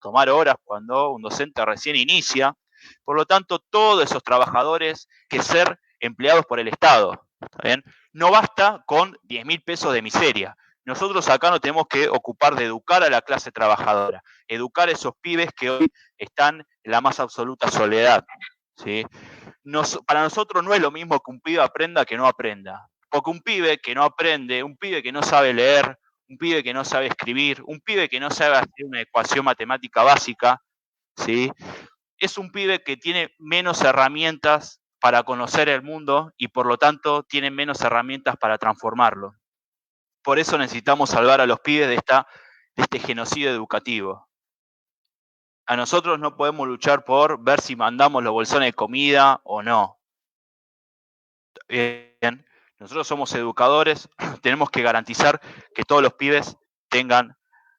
tomar horas cuando un docente recién inicia. Por lo tanto, todos esos trabajadores que ser empleados por el Estado, ¿está bien? No basta con 10.000 pesos de miseria. Nosotros acá nos tenemos que ocupar de educar a la clase trabajadora, educar a esos pibes que hoy están en la más absoluta soledad, ¿sí? Para nosotros no es lo mismo que un pibe aprenda que no aprenda, porque un pibe que no aprende, un pibe que no sabe leer, un pibe que no sabe escribir, un pibe que no sabe hacer una ecuación matemática básica, ¿sí?, es un pibe que tiene menos herramientas para conocer el mundo y por lo tanto tiene menos herramientas para transformarlo. Por eso necesitamos salvar a los pibes de este genocidio educativo. A nosotros no podemos luchar por ver si mandamos los bolsones de comida o no. Bien, nosotros somos educadores, tenemos que garantizar que todos los pibes tengan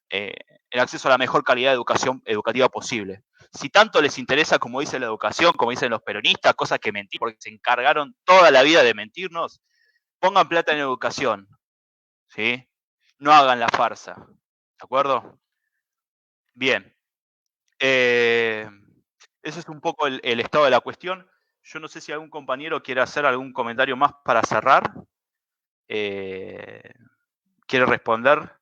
el acceso a la mejor calidad de educación educativa posible. Si tanto les interesa, como dice la educación, como dicen los peronistas, cosas que mentir, porque se encargaron toda la vida de mentirnos, pongan plata en educación, ¿sí? No hagan la farsa, ¿de acuerdo? Bien. Ese es un poco el estado de la cuestión. Yo no sé si algún compañero quiere hacer algún comentario más para cerrar. ¿Quiere responder?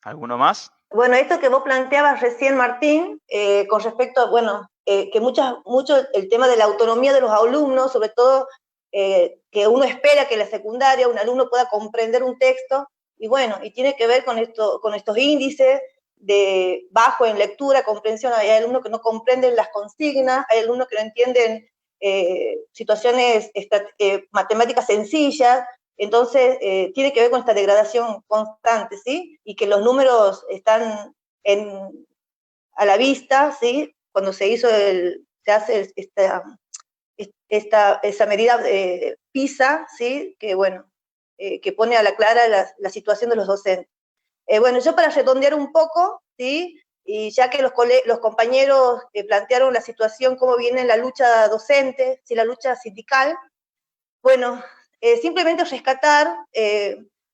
¿Alguno más? Bueno, esto que vos planteabas recién, Martín, con respecto a, bueno, que mucho el tema de la autonomía de los alumnos, sobre todo que uno espera que en la secundaria un alumno pueda comprender un texto, y bueno, y tiene que ver con estos índices de bajo en lectura, comprensión. Hay alumnos que no comprenden las consignas, hay alumnos que no entienden situaciones matemáticas sencillas. Entonces, tiene que ver con esta degradación constante, ¿sí? Y que los números están a la vista, ¿sí? Cuando se hace esa medida PISA, ¿sí? Que, bueno, que pone a la clara la situación de los docentes. Bueno, yo para redondear un poco, ¿sí?, y ya que los compañeros plantearon la situación, cómo viene la lucha docente, ¿sí?, la lucha sindical, bueno, simplemente rescatar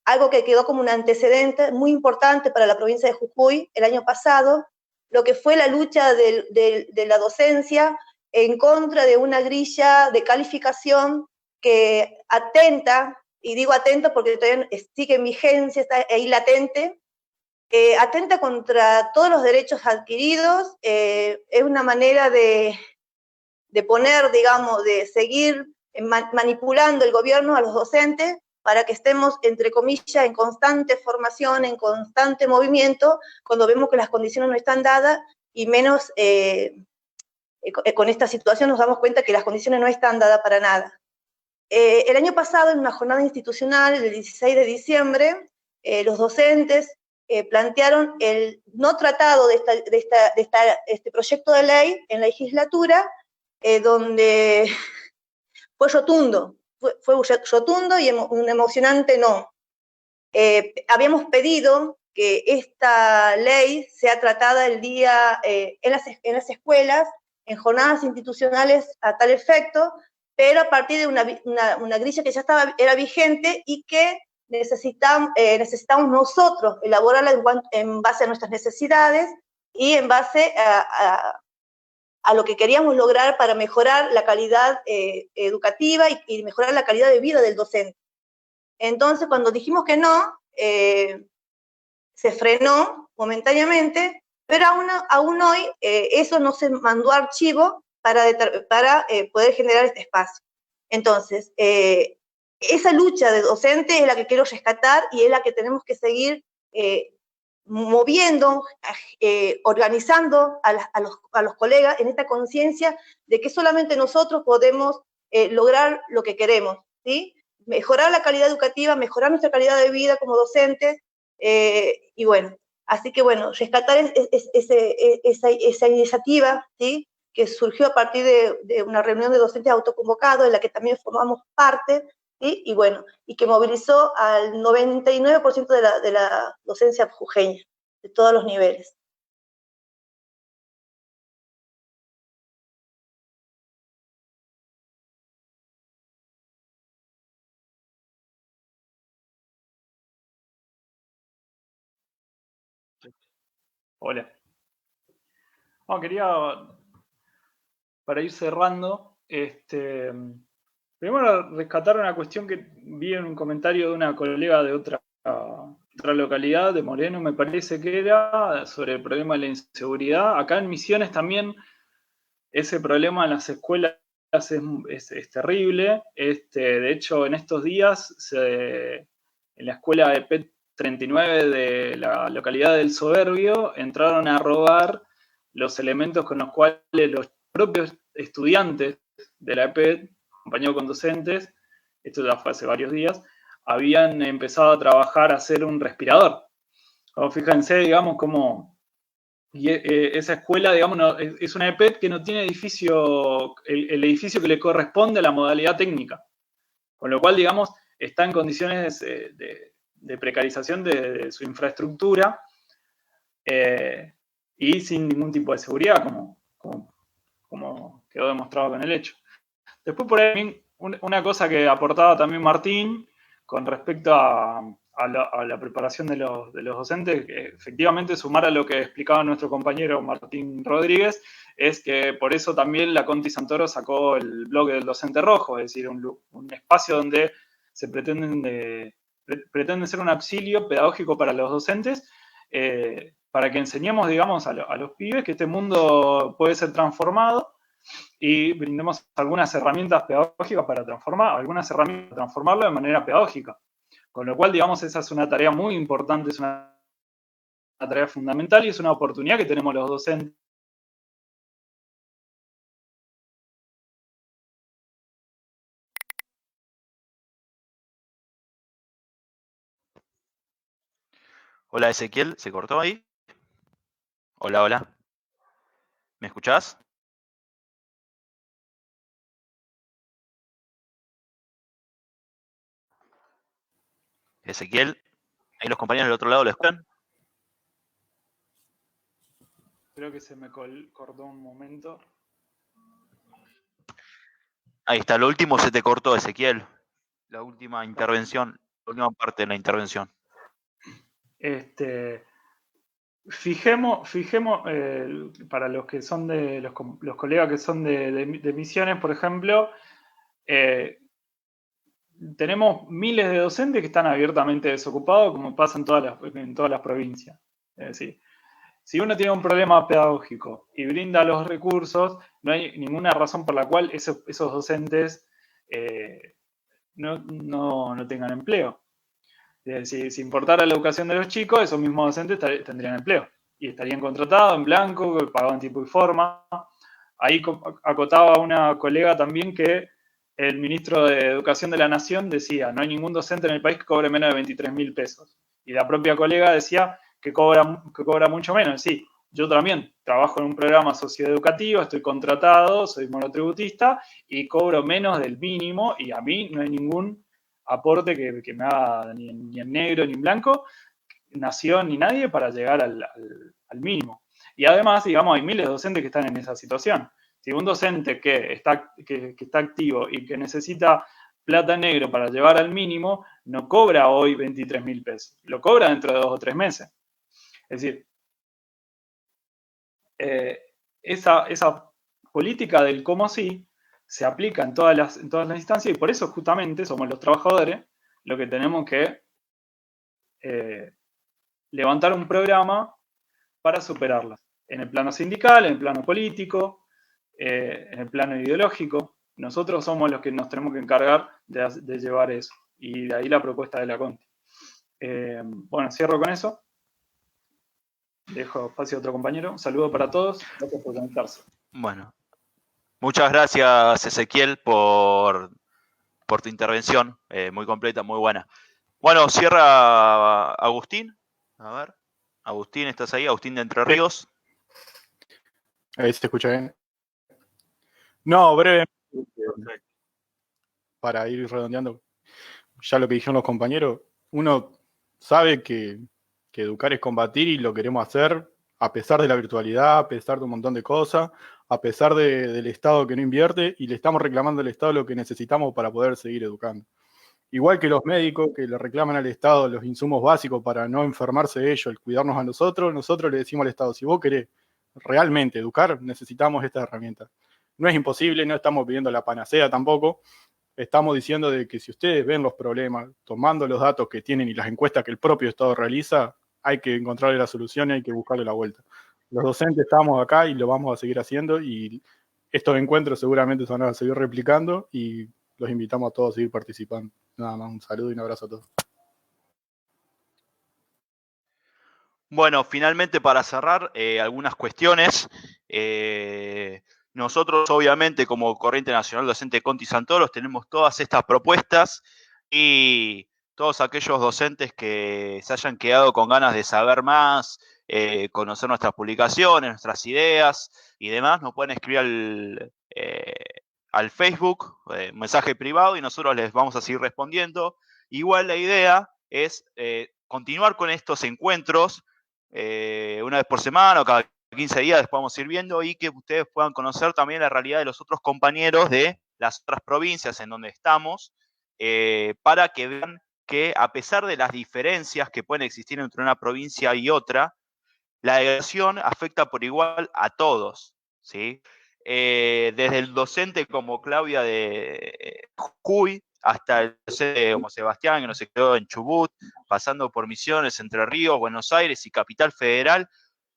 algo que quedó como un antecedente muy importante para la provincia de Jujuy el año pasado, lo que fue la lucha de la docencia en contra de una grilla de calificación que atenta y digo atento porque todavía sigue en vigencia, está ahí latente, atenta contra todos los derechos adquiridos, es una manera de poner, digamos, de seguir manipulando el gobierno a los docentes para que estemos, entre comillas, en constante formación, en constante movimiento, cuando vemos que las condiciones no están dadas, y menos con esta situación nos damos cuenta que las condiciones no están dadas para nada. El año pasado, en una jornada institucional, el 16 de diciembre, los docentes plantearon el no tratado de este proyecto de ley en la legislatura, donde fue rotundo, fue rotundo y un emocionante no. Habíamos pedido que esta ley sea tratada el día en las escuelas, en jornadas institucionales a tal efecto, pero a partir de una grilla que ya era vigente y que necesitamos nosotros elaborarla en base a nuestras necesidades y en base a lo que queríamos lograr para mejorar la calidad educativa y mejorar la calidad de vida del docente. Entonces, cuando dijimos que no, se frenó momentáneamente, pero aún hoy eso no se mandó a archivo para poder generar este espacio. Entonces, esa lucha de docente es la que quiero rescatar y es la que tenemos que seguir moviendo, organizando a los colegas en esta conciencia de que solamente nosotros podemos lograr lo que queremos, ¿sí? Mejorar la calidad educativa, mejorar nuestra calidad de vida como docentes, y bueno, así que bueno, rescatar esa iniciativa, ¿sí? Que surgió a partir de una reunión de docentes autoconvocados en la que también formamos parte, ¿sí? Y bueno, y que movilizó al 99% de la docencia jujeña, de todos los niveles. Hola. No, quería, para ir cerrando, primero rescatar una cuestión que vi en un comentario de una colega de otra localidad, de Moreno, me parece que era, sobre el problema de la inseguridad. Acá en Misiones también ese problema en las escuelas es terrible. De hecho, en estos días, en la escuela de PET 39 de la localidad del Soberbio, entraron a robar los elementos con los cuales los propios estudiantes de la EPET, acompañados con docentes, esto ya fue hace varios días, habían empezado a trabajar a hacer un respirador. O fíjense, digamos, cómo esa escuela, digamos, es una EPET que no tiene edificio, el edificio que le corresponde a la modalidad técnica. Con lo cual, digamos, está en condiciones de precarización de su infraestructura y sin ningún tipo de seguridad, como quedó demostrado con el hecho. Después, por ahí, una cosa que aportaba también Martín con respecto a la preparación de los docentes, que efectivamente sumar a lo que explicaba nuestro compañero Martín Rodríguez, es que por eso también la Conti Santoro sacó el blog del docente rojo, es decir, un espacio donde se pretende ser un auxilio pedagógico para los docentes, para que enseñemos, digamos, a los pibes que este mundo puede ser transformado y brindemos algunas herramientas pedagógicas para transformarlo de manera pedagógica. Con lo cual, digamos, esa es una tarea muy importante, es una tarea fundamental y es una oportunidad que tenemos los docentes. Hola Ezequiel, ¿se cortó ahí? Hola, hola. ¿Me escuchás? Ezequiel, ahí los compañeros del otro lado lo escuchan. Creo que se me cortó un momento. Ahí está, lo último se te cortó, Ezequiel. La última intervención, la última parte de la intervención. Fijemos para los que son de los colegas que son de Misiones, por ejemplo, tenemos miles de docentes que están abiertamente desocupados, como pasa en todas las provincias. Es decir, si uno tiene un problema pedagógico y brinda los recursos, no hay ninguna razón por la cual esos docentes no tengan empleo. Si importara la educación de los chicos, esos mismos docentes tendrían empleo y estarían contratados en blanco, pagados en tiempo y forma. Ahí acotaba una colega también que el ministro de Educación de la Nación decía, no hay ningún docente en el país que cobre menos de 23.000 pesos. Y la propia colega decía que cobra mucho menos. Sí, yo también trabajo en un programa socioeducativo, estoy contratado, soy monotributista y cobro menos del mínimo y a mí no hay ningún aporte que me haga ni en negro ni en blanco, nación ni nadie para llegar al mínimo. Y además, digamos, hay miles de docentes que están en esa situación. Si un docente que está activo y que necesita plata en negro para llevar al mínimo, no cobra hoy 23.000 pesos, lo cobra dentro de 2 o 3 meses. Es decir, esa política del cómo sí se aplica en todas las instancias y por eso justamente somos los trabajadores los que tenemos que levantar un programa para superarlas. En el plano sindical, en el plano político, en el plano ideológico. Nosotros somos los que nos tenemos que encargar de llevar eso. Y de ahí la propuesta de la Conti. Bueno, cierro con eso. Dejo espacio a otro compañero. Un saludo para todos. Gracias por conectarse. Bueno, muchas gracias, Ezequiel, por tu intervención. Muy completa, muy buena. Bueno, cierra Agustín. A ver. Agustín, ¿estás ahí? Agustín de Entre Ríos. Ahí se escucha bien. No, brevemente, para ir redondeando ya lo que dijeron los compañeros, uno sabe que educar es combatir y lo queremos hacer a pesar de la virtualidad, a pesar de un montón de cosas, a pesar del Estado que no invierte, y le estamos reclamando al Estado lo que necesitamos para poder seguir educando. Igual que los médicos que le reclaman al Estado los insumos básicos para no enfermarse de ellos, el cuidarnos a nosotros le decimos al Estado, si vos querés realmente educar, necesitamos esta herramienta. No es imposible, no estamos pidiendo la panacea tampoco, estamos diciendo de que si ustedes ven los problemas, tomando los datos que tienen y las encuestas que el propio Estado realiza, hay que encontrarle la solución y hay que buscarle la vuelta. Los docentes estamos acá y lo vamos a seguir haciendo y estos encuentros seguramente se van a seguir replicando y los invitamos a todos a seguir participando. Nada más, un saludo y un abrazo a todos. Bueno, finalmente para cerrar, algunas cuestiones. Nosotros, obviamente, como Corriente Nacional Docente Conti Santoros, tenemos todas estas propuestas y todos aquellos docentes que se hayan quedado con ganas de saber más, conocer nuestras publicaciones, nuestras ideas y demás, nos pueden escribir al Facebook, mensaje privado, y nosotros les vamos a seguir respondiendo. Igual la idea es continuar con estos encuentros una vez por semana o cada 15 días, después vamos a ir viendo, y que ustedes puedan conocer también la realidad de los otros compañeros de las otras provincias en donde estamos, para que vean que a pesar de las diferencias que pueden existir entre una provincia y otra, la educación afecta por igual a todos, ¿sí? Desde el docente como Claudia de Jujuy, hasta el docente como Sebastián, que no se quedó en Chubut, pasando por Misiones, Entre Ríos, Buenos Aires y Capital Federal,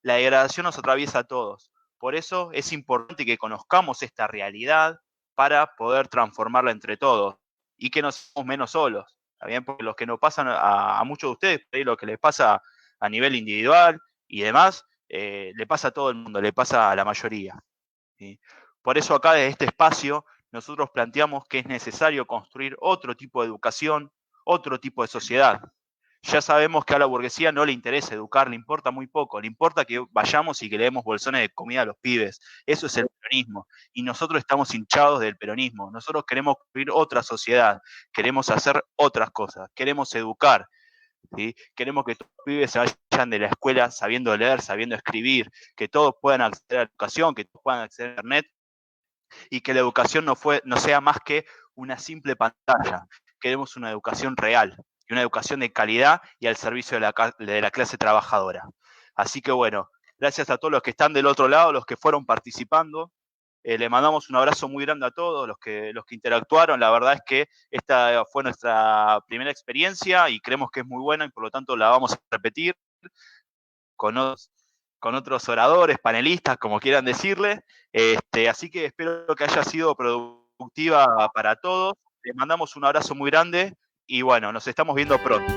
la degradación nos atraviesa a todos. Por eso es importante que conozcamos esta realidad para poder transformarla entre todos y que no seamos menos solos, ¿está bien? Porque los que nos pasan a muchos de ustedes, lo que les pasa a nivel individual y demás, le pasa a todo el mundo, le pasa a la mayoría, ¿sí? Por eso acá desde este espacio nosotros planteamos que es necesario construir otro tipo de educación, otro tipo de sociedad. Ya sabemos que a la burguesía no le interesa educar, le importa muy poco, le importa que vayamos y que le demos bolsones de comida a los pibes. Eso es el peronismo. Y nosotros estamos hinchados del peronismo. Nosotros queremos construir otra sociedad, queremos hacer otras cosas, queremos educar, ¿sí? Queremos que todos los pibes se vayan de la escuela sabiendo leer, sabiendo escribir, que todos puedan acceder a la educación, que todos puedan acceder a Internet, y que la educación no sea más que una simple pantalla. Queremos una educación real y una educación de calidad y al servicio de la clase trabajadora. Así que bueno, gracias a todos los que están del otro lado, los que fueron participando. Le mandamos un abrazo muy grande a todos los que interactuaron. La verdad es que esta fue nuestra primera experiencia y creemos que es muy buena y por lo tanto la vamos a repetir con otros oradores, panelistas, como quieran decirle. Así que espero que haya sido productiva para todos. Les mandamos un abrazo muy grande y bueno, nos estamos viendo pronto.